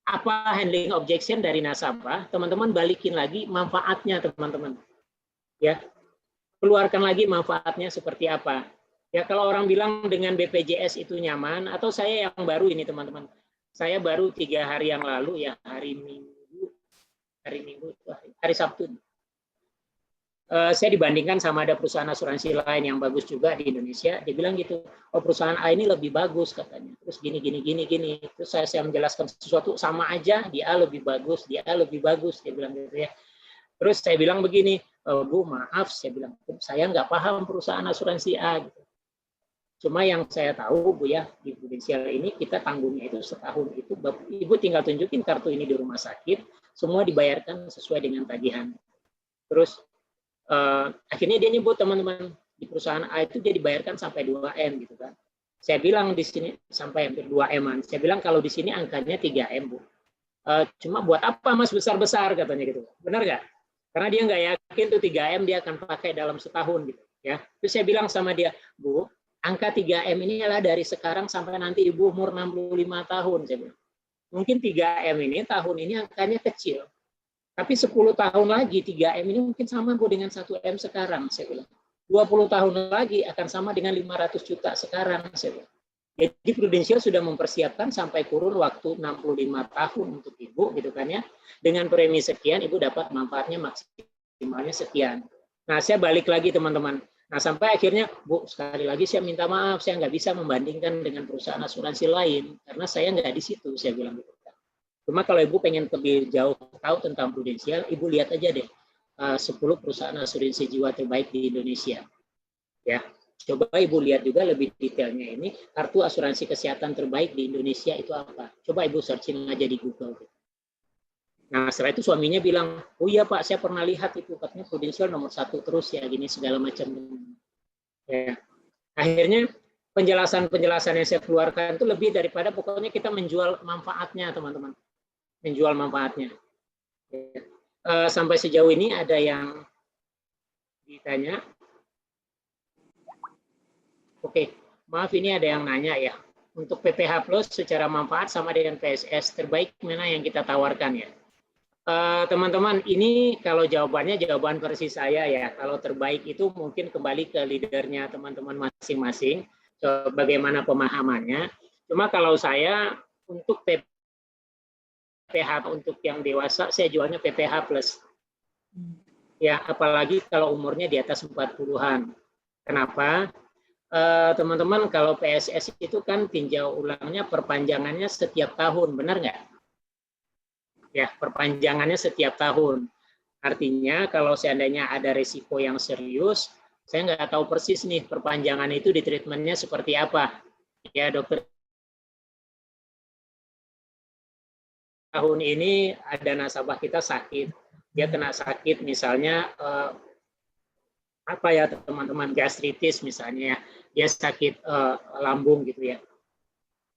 apa handling objection dari nasabah, teman-teman balikin lagi manfaatnya, teman-teman. Ya. Keluarkan lagi manfaatnya seperti apa. Ya kalau orang bilang dengan BPJS itu nyaman, atau saya yang baru ini teman-teman, saya baru 3 hari yang lalu ya hari hari Minggu, hari Sabtu. Saya dibandingkan sama ada perusahaan asuransi lain yang bagus juga di Indonesia. Dia bilang gitu, oh perusahaan A ini lebih bagus katanya. Terus gini. Terus saya menjelaskan sesuatu sama aja, dia A lebih bagus, dia A lebih bagus. Dia bilang gitu ya. Terus saya bilang begini, Bu maaf, saya bilang saya nggak paham perusahaan asuransi A. Gitu. Cuma yang saya tahu Bu ya, di Prudential ini kita tanggungnya itu setahun itu, Ibu tinggal tunjukin kartu ini di rumah sakit, semua dibayarkan sesuai dengan tagihan. Terus akhirnya dia nyebut teman-teman di perusahaan A itu dia dibayarkan sampai 2M gitu kan. Saya bilang di sini sampai hampir 2M-an. Saya bilang kalau di sini angkanya 3M, Bu. Cuma buat apa Mas besar-besar katanya gitu. Benar nggak? Karena dia nggak yakin tuh 3M dia akan pakai dalam setahun gitu ya. Terus saya bilang sama dia, Bu, angka 3M ini adalah dari sekarang sampai nanti Ibu umur 65 tahun saya bilang. Mungkin 3M ini tahun ini angkanya kecil. Tapi 10 tahun lagi 3M ini mungkin sama Bu dengan 1M sekarang, saya bilang. 20 tahun lagi akan sama dengan 500 juta sekarang, saya bilang. Jadi Prudential sudah mempersiapkan sampai kurun waktu 65 tahun untuk Ibu, gitu kan ya. Dengan premi sekian, Ibu dapat manfaatnya maksimalnya sekian. Nah, saya balik lagi teman-teman. Nah, sampai akhirnya, Bu, sekali lagi saya minta maaf, saya nggak bisa membandingkan dengan perusahaan asuransi lain, karena saya nggak di situ, saya bilang gitu. Cuma kalau Ibu pengen lebih jauh tahu tentang Prudential, Ibu lihat aja deh 10 perusahaan asuransi jiwa terbaik di Indonesia. Ya, coba Ibu lihat juga lebih detailnya ini kartu asuransi kesehatan terbaik di Indonesia itu apa. Coba Ibu searching aja di Google. Nah, setelah itu suaminya bilang, oh iya Pak, saya pernah lihat itu katanya Prudential nomor 1 terus ya, gini segala macam. Ya, akhirnya penjelasan yang saya keluarkan itu lebih daripada pokoknya kita menjual manfaatnya teman-teman. Menjual manfaatnya. Sampai sejauh ini ada yang ditanya. Oke, maaf ini ada yang nanya ya. Untuk PPH Plus secara manfaat sama dengan PSS terbaik mana yang kita tawarkan ya? Teman-teman, ini kalau jawaban versi saya ya. Kalau terbaik itu mungkin kembali ke leadernya teman-teman masing-masing. Bagaimana pemahamannya. Cuma kalau saya untuk PPH untuk yang dewasa saya jualnya PPH plus. Ya, apalagi kalau umurnya di atas 40-an. Kenapa? Teman-teman, kalau PSS itu kan tinjau ulangnya perpanjangannya setiap tahun, benar nggak? Ya, perpanjangannya setiap tahun. Artinya kalau seandainya ada risiko yang serius, saya nggak tahu persis nih perpanjangan itu di treatmentnya seperti apa. Ya, dokter. Tahun ini ada nasabah kita sakit, dia kena sakit misalnya apa ya teman-teman gastritis misalnya, dia sakit lambung gitu ya.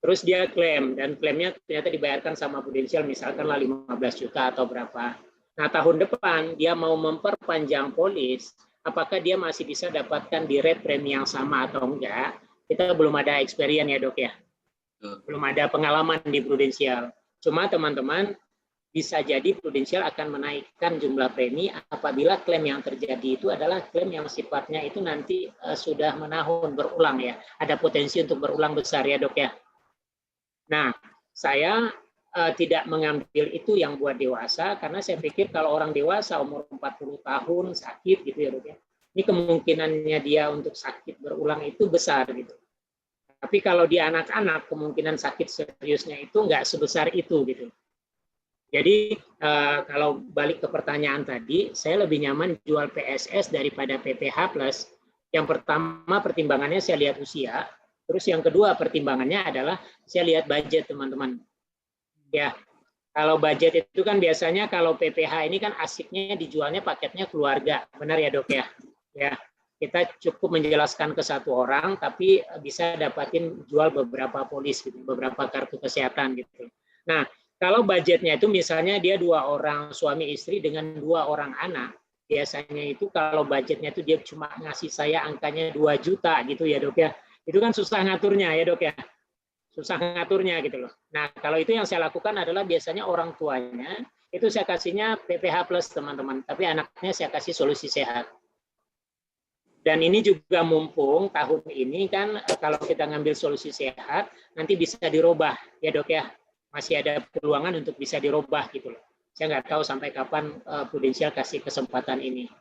Terus dia klaim dan klaimnya ternyata dibayarkan sama Prudential misalkanlah 15 juta atau berapa. Nah tahun depan dia mau memperpanjang polis, apakah dia masih bisa dapatkan di rate premi yang sama atau enggak? Kita belum ada experience ya dok ya, belum ada pengalaman di Prudential. Cuma teman-teman, bisa jadi Prudential akan menaikkan jumlah premi apabila klaim yang terjadi itu adalah klaim yang sifatnya itu nanti sudah menahun berulang ya. Ada potensi untuk berulang besar ya dok ya. Nah, saya tidak mengambil itu yang buat dewasa karena saya pikir kalau orang dewasa umur 40 tahun sakit gitu ya dok ya. Ini kemungkinannya dia untuk sakit berulang itu besar gitu. Tapi kalau di anak-anak kemungkinan sakit seriusnya itu nggak sebesar itu gitu. Jadi kalau balik ke pertanyaan tadi, saya lebih nyaman jual PSS daripada PPH Plus. Yang pertama pertimbangannya saya lihat usia, terus yang kedua pertimbangannya adalah saya lihat budget teman-teman. Ya, kalau budget itu kan biasanya kalau PPH ini kan asiknya dijualnya paketnya keluarga, benar ya dok ya? Ya. Kita cukup menjelaskan ke satu orang, tapi bisa dapatin jual beberapa polis, gitu, beberapa kartu kesehatan gitu. Nah, kalau budgetnya itu misalnya dia 2 orang suami istri dengan 2 orang anak, biasanya itu kalau budgetnya itu dia cuma ngasih saya angkanya 2 juta gitu ya dok ya. Itu kan susah ngaturnya ya dok ya. Susah ngaturnya gitu loh. Nah, kalau itu yang saya lakukan adalah biasanya orang tuanya, itu saya kasihnya PPH Plus teman-teman, tapi anaknya saya kasih solusi sehat. Dan ini juga mumpung tahun ini kan kalau kita ngambil solusi sehat nanti bisa dirubah ya dok ya, masih ada peluangan untuk bisa dirubah gitu loh. Saya nggak tahu sampai kapan Prudential kasih kesempatan ini.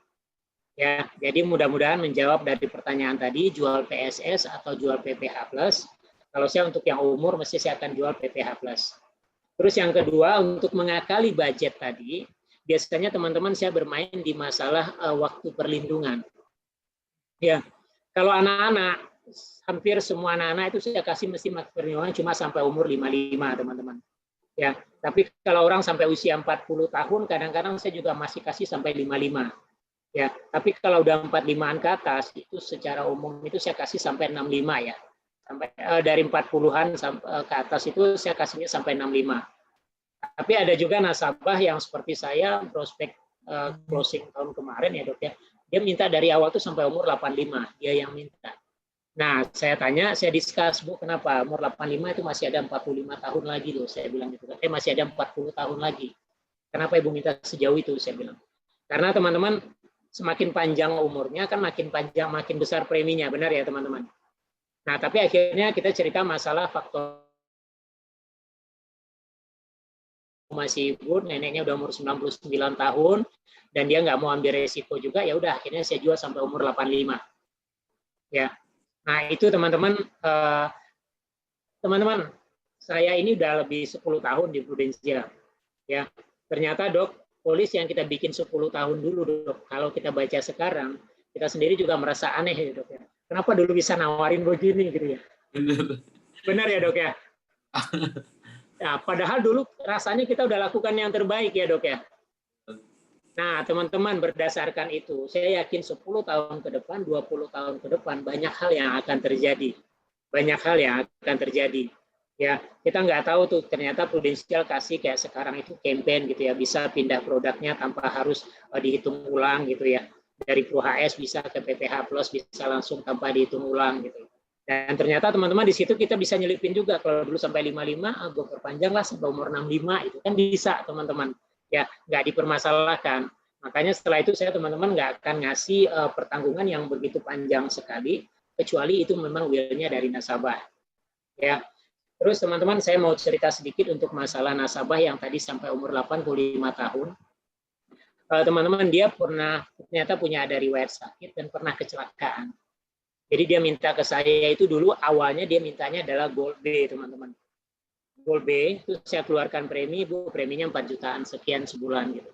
Ya, jadi mudah-mudahan menjawab dari pertanyaan tadi, jual PSS atau jual PPH Plus. Kalau saya untuk yang umur, mesti saya akan jual PPH Plus. Terus yang kedua, untuk mengakali budget tadi, biasanya teman-teman saya bermain di masalah waktu perlindungan. Ya, kalau anak-anak, hampir semua anak-anak itu saya kasih mesti waktu perlindungan cuma sampai umur 55, teman-teman. Ya, tapi kalau orang sampai usia 40 tahun, kadang-kadang saya juga masih kasih sampai 55. Ya, tapi kalau udah 45-an ke atas, itu secara umum itu saya kasih sampai 65 ya. Sampai dari 40-an ke atas itu saya kasihnya sampai 65. Tapi ada juga nasabah yang seperti saya prospek closing tahun kemarin ya, Dok ya. Dia minta dari awal tuh sampai umur 85, dia yang minta. Nah, saya tanya, saya discuss, Bu, kenapa umur 85 itu masih ada 45 tahun lagi loh, saya bilang gitu. Masih ada 40 tahun lagi. Kenapa Ibu minta sejauh itu, saya bilang. Karena teman-teman semakin panjang umurnya kan makin panjang, makin besar preminya, benar ya teman-teman. Nah, tapi akhirnya kita cerita masalah faktor masih ibu, neneknya udah umur 99 tahun dan dia nggak mau ambil resiko juga, ya udah akhirnya saya jual sampai umur 85. Ya. Nah, itu teman-teman teman-teman, saya ini udah lebih 10 tahun di Prudential. Ya. Ternyata, Dok, polis yang kita bikin 10 tahun dulu, Dok, kalau kita baca sekarang, kita sendiri juga merasa aneh ya, Dok ya. Kenapa dulu bisa nawarin begini gitu ya? Benar ya, Dok ya? Ya, padahal dulu rasanya kita udah lakukan yang terbaik ya, Dok ya. Nah, teman-teman, berdasarkan itu, saya yakin 10 tahun ke depan, 20 tahun ke depan, banyak hal yang akan terjadi. Banyak hal yang akan terjadi. Ya, kita nggak tahu tuh, ternyata Prudential kasih kayak sekarang itu campaign gitu ya, bisa pindah produknya tanpa harus dihitung ulang gitu ya. Dari ProHS bisa ke PPH Plus, bisa langsung tanpa dihitung ulang gitu. Dan ternyata teman-teman di situ kita bisa nyelipin juga, kalau dulu sampai 55, gue perpanjang lah sampai umur 65, itu kan bisa teman-teman. Ya, nggak dipermasalahkan. Makanya setelah itu saya teman-teman nggak akan ngasih pertanggungan yang begitu panjang sekali, kecuali itu memang will-nya dari nasabah. Ya. Terus teman-teman saya mau cerita sedikit untuk masalah nasabah yang tadi sampai umur 85 tahun. Teman-teman dia ternyata punya ada riwayat sakit dan pernah kecelakaan. Jadi dia minta ke saya itu dulu awalnya dia mintanya adalah Gold B, teman-teman. Gold B itu saya keluarkan premi, Bu, preminya 4 jutaan sekian sebulan gitu.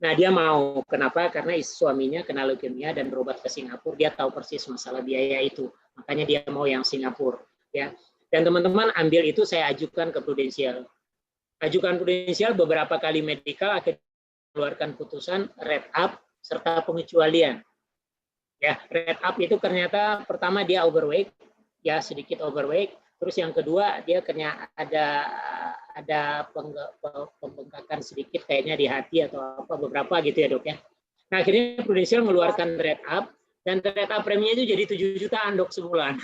Nah, dia mau. Kenapa? Karena suaminya kena leukemia dan berobat ke Singapura, dia tahu persis masalah biaya itu. Makanya dia mau yang Singapura, ya. Dan teman-teman ambil itu saya ajukan ke Prudential. Ajukan Prudential beberapa kali medical akhirnya mengeluarkan putusan red up serta pengecualian. Ya, red up itu ternyata pertama dia overweight, ya sedikit overweight. Terus yang kedua dia kena ada pembengkakan sedikit kayaknya di hati atau apa beberapa gitu ya, Dok ya. Nah, akhirnya Prudential mengeluarkan red up dan red up preminya itu jadi 7 jutaan, Dok, sebulan.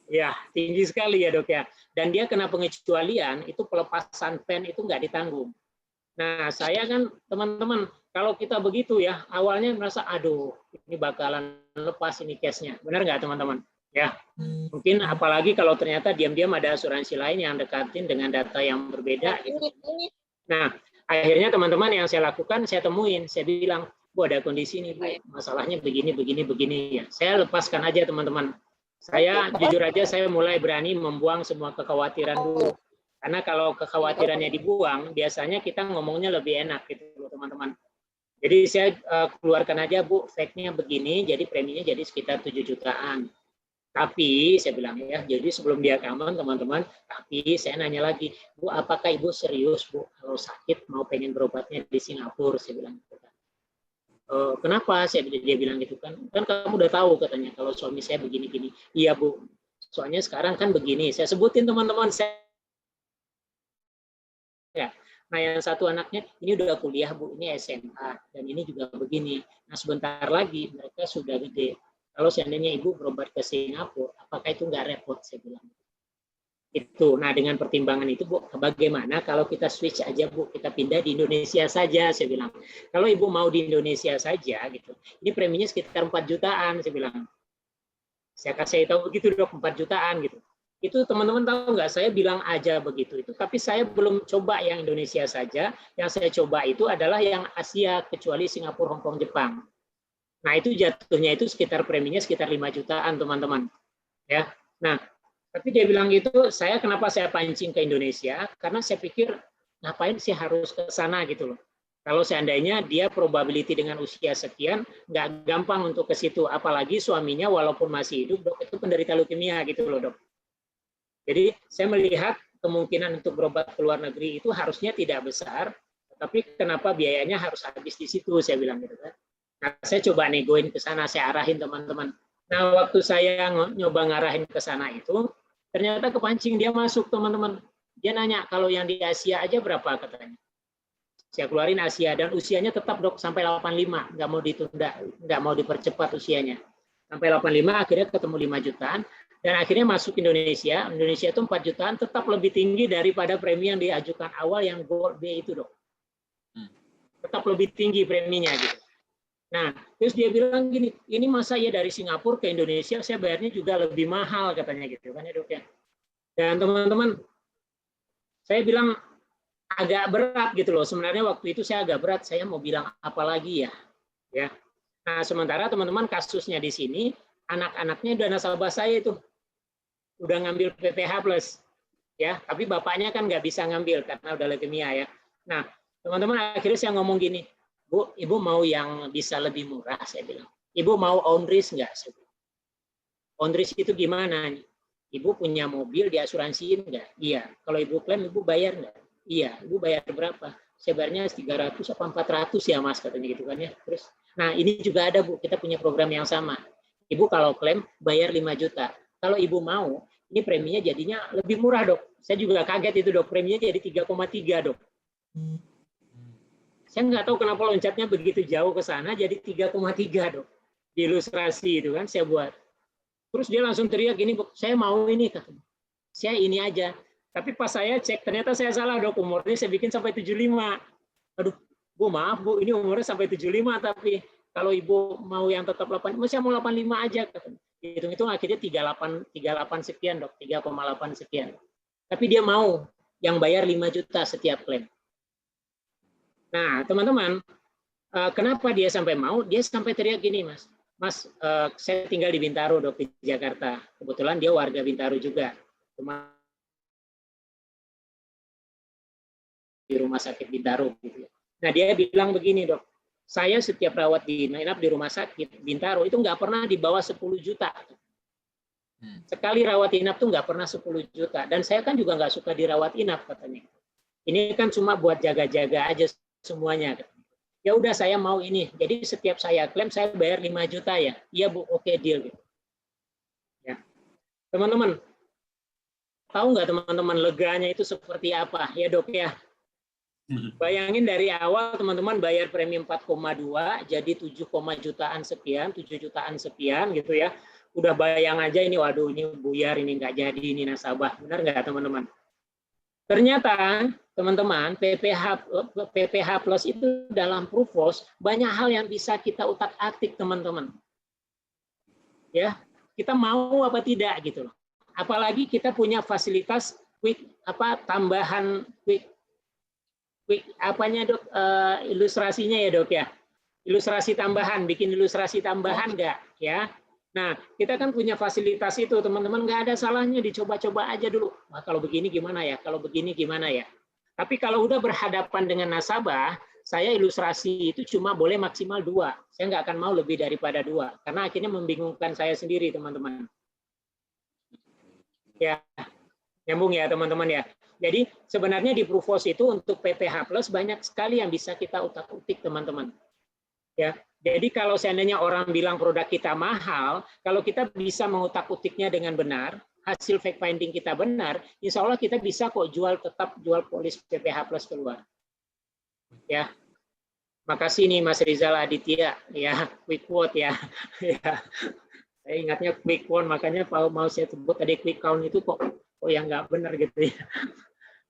Ya, tinggi sekali ya, Dok ya. Dan dia kena pengecualian itu pelepasan pen itu nggak ditanggung. Nah, saya kan teman-teman, kalau kita begitu ya, awalnya merasa, aduh, ini bakalan lepas ini case-nya. Benar nggak, teman-teman? Ya, mungkin apalagi kalau ternyata diam-diam ada asuransi lain yang dekatin dengan data yang berbeda. Gitu. Nah, akhirnya teman-teman yang saya lakukan, saya temuin, saya bilang, Bu, ada kondisi ini, Bu, masalahnya begini, begini, begini. Ya, saya lepaskan aja, teman-teman. Saya, jujur aja, saya mulai berani membuang semua kekhawatiran dulu. Karena kalau kekhawatirannya dibuang, biasanya kita ngomongnya lebih enak gitu teman-teman. Jadi saya keluarkan aja, Bu, fake-nya begini, jadi preminya jadi sekitar 7 jutaan. Tapi saya bilang ya, jadi sebelum dia rekaman teman-teman, tapi saya nanya lagi, Bu, apakah Ibu serius, Bu, kalau sakit mau pengen berobatnya di Singapura, saya bilang gitu kan. Kenapa? Dia bilang gitu kan. Kan kamu udah tahu katanya kalau suami saya begini-gini. Iya, Bu. Soalnya sekarang kan begini. Saya sebutin teman-teman saya. Ya. Nah, yang satu anaknya ini udah kuliah, Bu, ini SMA dan ini juga begini. Nah, sebentar lagi mereka sudah gede. Kalau seandainya Ibu berobat ke Singapura, apakah itu nggak repot? Saya bilang. Itu. Nah, dengan pertimbangan itu, Bu, bagaimana kalau kita switch aja, Bu, kita pindah di Indonesia saja, saya bilang. Kalau Ibu mau di Indonesia saja, gitu, ini preminya sekitar 4 jutaan, saya bilang. Saya kasih tahu begitu, Dok, 4 jutaan, gitu. Itu teman-teman tahu nggak? Saya bilang aja begitu itu, tapi saya belum coba yang Indonesia saja. Yang saya coba itu adalah yang Asia, kecuali Singapura, Hong Kong, Jepang. Nah itu jatuhnya itu sekitar preminya sekitar 5 jutaan teman-teman. Ya, nah tapi dia bilang itu, kenapa saya pancing ke Indonesia? Karena saya pikir ngapain sih harus ke sana gitu loh. Kalau seandainya dia probability dengan usia sekian, nggak gampang untuk ke situ. Apalagi suaminya walaupun masih hidup, dok, itu penderita leukemia gitu loh dok. Jadi saya melihat kemungkinan untuk berobat ke luar negeri itu harusnya tidak besar, tapi kenapa biayanya harus habis di situ, saya bilang gitu kan. Nah, saya coba negoin ke sana, saya arahin teman-teman. Nah, waktu saya nyoba ngarahin ke sana itu, ternyata kepancing, dia masuk teman-teman. Dia nanya, kalau yang di Asia aja berapa katanya. Saya keluarin Asia, dan usianya tetap dok sampai 85, nggak mau ditunda, nggak mau dipercepat usianya. Sampai 85, akhirnya ketemu 5 jutaan, dan akhirnya masuk Indonesia. Indonesia itu 4 jutaan, tetap lebih tinggi daripada premi yang diajukan awal yang Gold B itu dok. Tetap lebih tinggi preminya gitu. Nah, terus dia bilang gini, ini masa ya dari Singapura ke Indonesia saya bayarnya juga lebih mahal katanya gitu kan ya dok ya. Dan teman-teman, saya bilang agak berat gitu loh. Sebenarnya waktu itu saya agak berat, saya mau bilang apa lagi ya. Ya. Nah, sementara teman-teman kasusnya di sini, anak-anaknya udah nasabah saya itu. Udah ngambil PPH plus. Ya, tapi bapaknya kan nggak bisa ngambil karena udah leukemia ya. Nah, teman-teman akhirnya saya ngomong gini, Bu, Ibu mau yang bisa lebih murah, saya bilang. Ibu mau own risk nggak? Own risk itu gimana? Ibu punya mobil, diasuransiin nggak? Iya. Kalau Ibu klaim, Ibu bayar nggak? Iya. Ibu bayar berapa? Saya bayarnya 300 apa 400 ya Mas, katanya gitu kan ya. Terus, nah ini juga ada Bu, kita punya program yang sama. Ibu kalau klaim bayar 5 juta. Kalau Ibu mau, ini preminya jadinya lebih murah dok. Saya juga kaget itu dok, preminya jadi 3,3 dok. Saya nggak tahu kenapa loncatnya begitu jauh ke sana, jadi 3,3 dok. Di ilustrasi itu kan saya buat. Terus dia langsung teriak gini, saya mau ini, katanya. Saya ini aja. Tapi pas saya cek, ternyata saya salah dok, umurnya saya bikin sampai 75. Aduh, Bu maaf Bu, ini umurnya sampai 75, tapi kalau Ibu mau yang tetap 8, saya mau 85 aja. Hitung-hitung akhirnya 38 sekian dok, 3,8 sekian. Tapi dia mau yang bayar 5 juta setiap klaim. Nah teman-teman, kenapa dia sampai mau? Dia sampai teriak gini Mas. Mas, saya tinggal di Bintaro dok, di Jakarta. Kebetulan dia warga Bintaro juga. Di rumah sakit Bintaro. Gitu. Nah dia bilang begini dok, saya setiap rawat di inap di rumah sakit Bintaro itu nggak pernah di bawah 10 juta. Sekali rawat inap tuh nggak pernah 10 juta. Dan saya kan juga nggak suka dirawat inap katanya. Ini kan cuma buat jaga-jaga aja semuanya. Ya udah saya mau ini. Jadi setiap saya klaim saya bayar 5 juta ya. Iya Bu, oke deal gitu. Ya. Teman-teman, tahu nggak teman-teman leganya itu seperti apa? Ya dok ya. Bayangin dari awal teman-teman bayar premi 4,2 jadi 7 jutaan sekian, 7 jutaan sekian gitu ya. Udah bayang aja ini, waduh ini buyar, ini nggak jadi, ini nasabah. Benar nggak teman-teman? Ternyata teman-teman PPH plus itu dalam Prufos banyak hal yang bisa kita utak-atik teman-teman. Ya, kita mau apa tidak gitu loh. Apalagi kita punya fasilitas tambahan quick apanya dok, ilustrasinya ya dok ya, ilustrasi tambahan, bikin ilustrasi tambahan nggak ya. Nah kita kan punya fasilitas itu teman-teman, nggak ada salahnya dicoba-coba aja dulu. Wah, kalau begini gimana ya, kalau begini gimana ya. Tapi kalau udah berhadapan dengan nasabah, saya ilustrasi itu cuma boleh maksimal 2, saya nggak akan mau lebih daripada 2 karena akhirnya membingungkan saya sendiri teman-teman. Ya, nyambung ya teman-teman ya. Jadi sebenarnya di Prufos itu untuk PPH plus banyak sekali yang bisa kita utak-utik teman-teman. Ya, jadi kalau seandainya orang bilang produk kita mahal, kalau kita bisa mengutak-utiknya dengan benar, hasil fact finding kita benar, insya Allah kita bisa kok tetap jual polis PPH plus keluar. Ya, makasih nih Mas Rizal Aditya, ya quick quote ya. Ya. Saya ingatnya quick count, makanya mau saya sebut tadi quick count itu kok yang nggak benar gitu ya.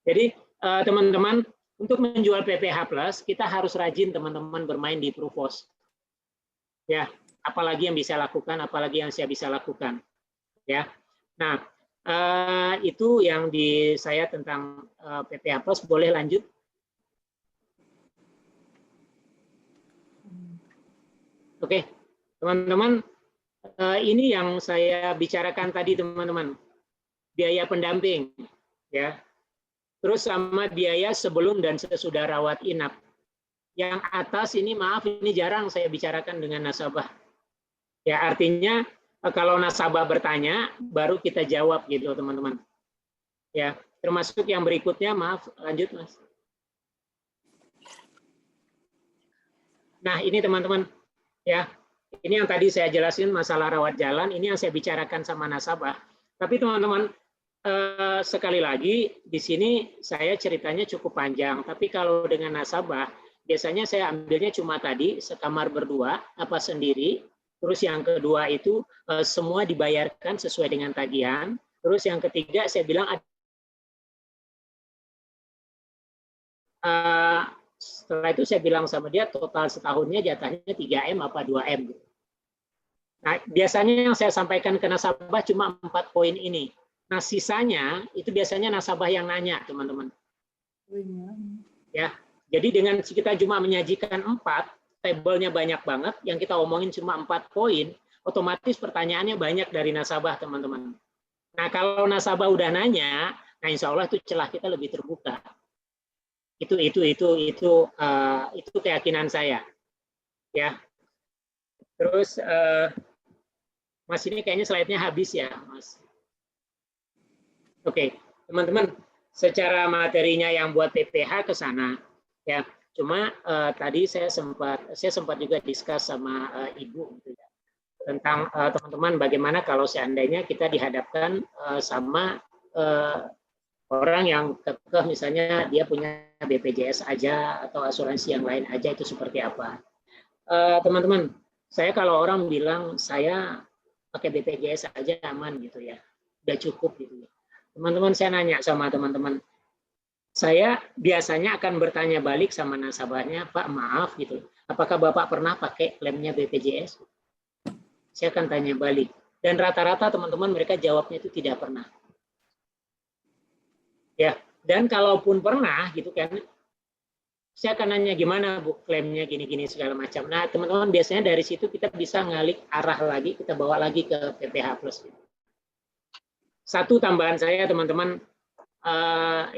Jadi teman-teman, untuk menjual PPH plus kita harus rajin teman-teman bermain di Prufos. Ya, apalagi yang bisa lakukan, apalagi yang saya bisa lakukan. Ya. Nah, Itu yang di saya tentang PPH Plus. Boleh lanjut? Oke, teman-teman, ini yang saya bicarakan tadi, teman-teman. Biaya pendamping, ya. Terus sama biaya sebelum dan sesudah rawat inap. Yang atas ini, maaf, ini jarang saya bicarakan dengan nasabah. Ya, artinya kalau nasabah bertanya, baru kita jawab gitu, teman-teman. Ya, termasuk yang berikutnya, maaf, lanjut, Mas. Nah, ini teman-teman, ya, ini yang tadi saya jelasin masalah rawat jalan, ini yang saya bicarakan sama nasabah. Tapi teman-teman, sekali lagi di sini saya ceritanya cukup panjang. Tapi kalau dengan nasabah, biasanya saya ambilnya cuma tadi sekamar berdua, apa sendiri. Terus yang kedua itu semua dibayarkan sesuai dengan tagihan. Terus yang ketiga saya bilang setelah itu saya bilang sama dia total setahunnya jatahnya 3M apa 2M. Nah, biasanya yang saya sampaikan ke nasabah cuma 4 poin ini. Nah, sisanya itu biasanya nasabah yang nanya, teman-teman. Ya, jadi dengan kita cuma menyajikan 4, tabelnya banyak banget, yang kita omongin cuma 4 poin, otomatis pertanyaannya banyak dari nasabah, teman-teman. Nah, kalau nasabah udah nanya, nah insya Allah itu celah kita lebih terbuka. Itu keyakinan saya. Ya. Terus Mas, ini kayaknya slide-nya habis ya, Mas. Oke, teman-teman, secara materinya yang buat PPH ke sana, ya. Cuma tadi saya sempat juga discuss sama Ibu gitu ya, tentang teman-teman bagaimana kalau seandainya kita dihadapkan sama orang yang kekeh, misalnya dia punya BPJS aja atau asuransi yang lain aja, itu seperti apa. Teman-teman, saya kalau orang bilang saya pakai BPJS aja aman gitu ya, udah cukup gitu ya. Teman-teman, saya nanya sama teman-teman, saya biasanya akan bertanya balik sama nasabahnya, Pak maaf gitu, apakah Bapak pernah pakai klaimnya BPJS? Saya akan tanya balik. Dan rata-rata teman-teman mereka jawabnya itu tidak pernah. Ya, dan kalaupun pernah gitu kan, saya akan nanya gimana Bu klaimnya gini-gini segala macam. Nah, teman-teman biasanya dari situ kita bisa ngalik arah lagi, kita bawa lagi ke PPH Plus. Satu tambahan saya teman-teman,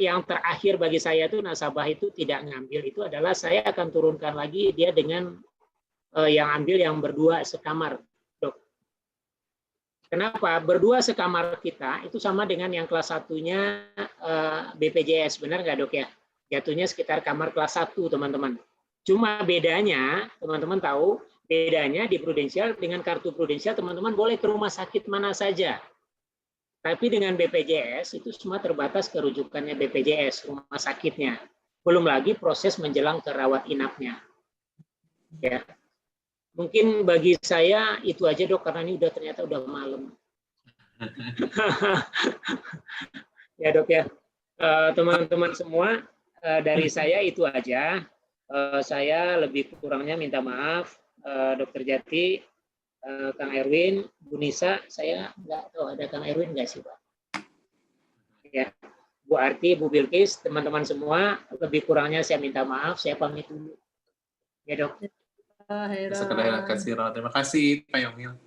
yang terakhir bagi saya itu nasabah itu tidak ngambil, itu adalah saya akan turunkan lagi dia dengan yang ambil yang berdua sekamar, Dok. Kenapa? Berdua sekamar kita itu sama dengan yang kelas 1-nya BPJS, benar nggak Dok ya? Jatuhnya sekitar kamar kelas 1, teman-teman. Cuma bedanya, teman-teman tahu, bedanya di Prudensial dengan kartu Prudensial, teman-teman boleh ke rumah sakit mana saja. Tapi dengan BPJS itu semua terbatas ke rujukannya BPJS, rumah sakitnya. Belum lagi proses menjelang ke rawat inapnya. Ya. Mungkin bagi saya itu aja Dok, karena ini ternyata udah malam. Ya Dok ya. Teman-teman semua, dari saya itu aja. Saya lebih kurangnya minta maaf, Dokter Jati, Kang Erwin, Bu Nisa, saya nggak tahu ada Kang Erwin nggak sih Pak? Ya, Bu Arti, Bu Bilkis, teman-teman semua, lebih kurangnya saya minta maaf, saya pamit dulu. Ya Dok. Terima kasih Pak Yomil.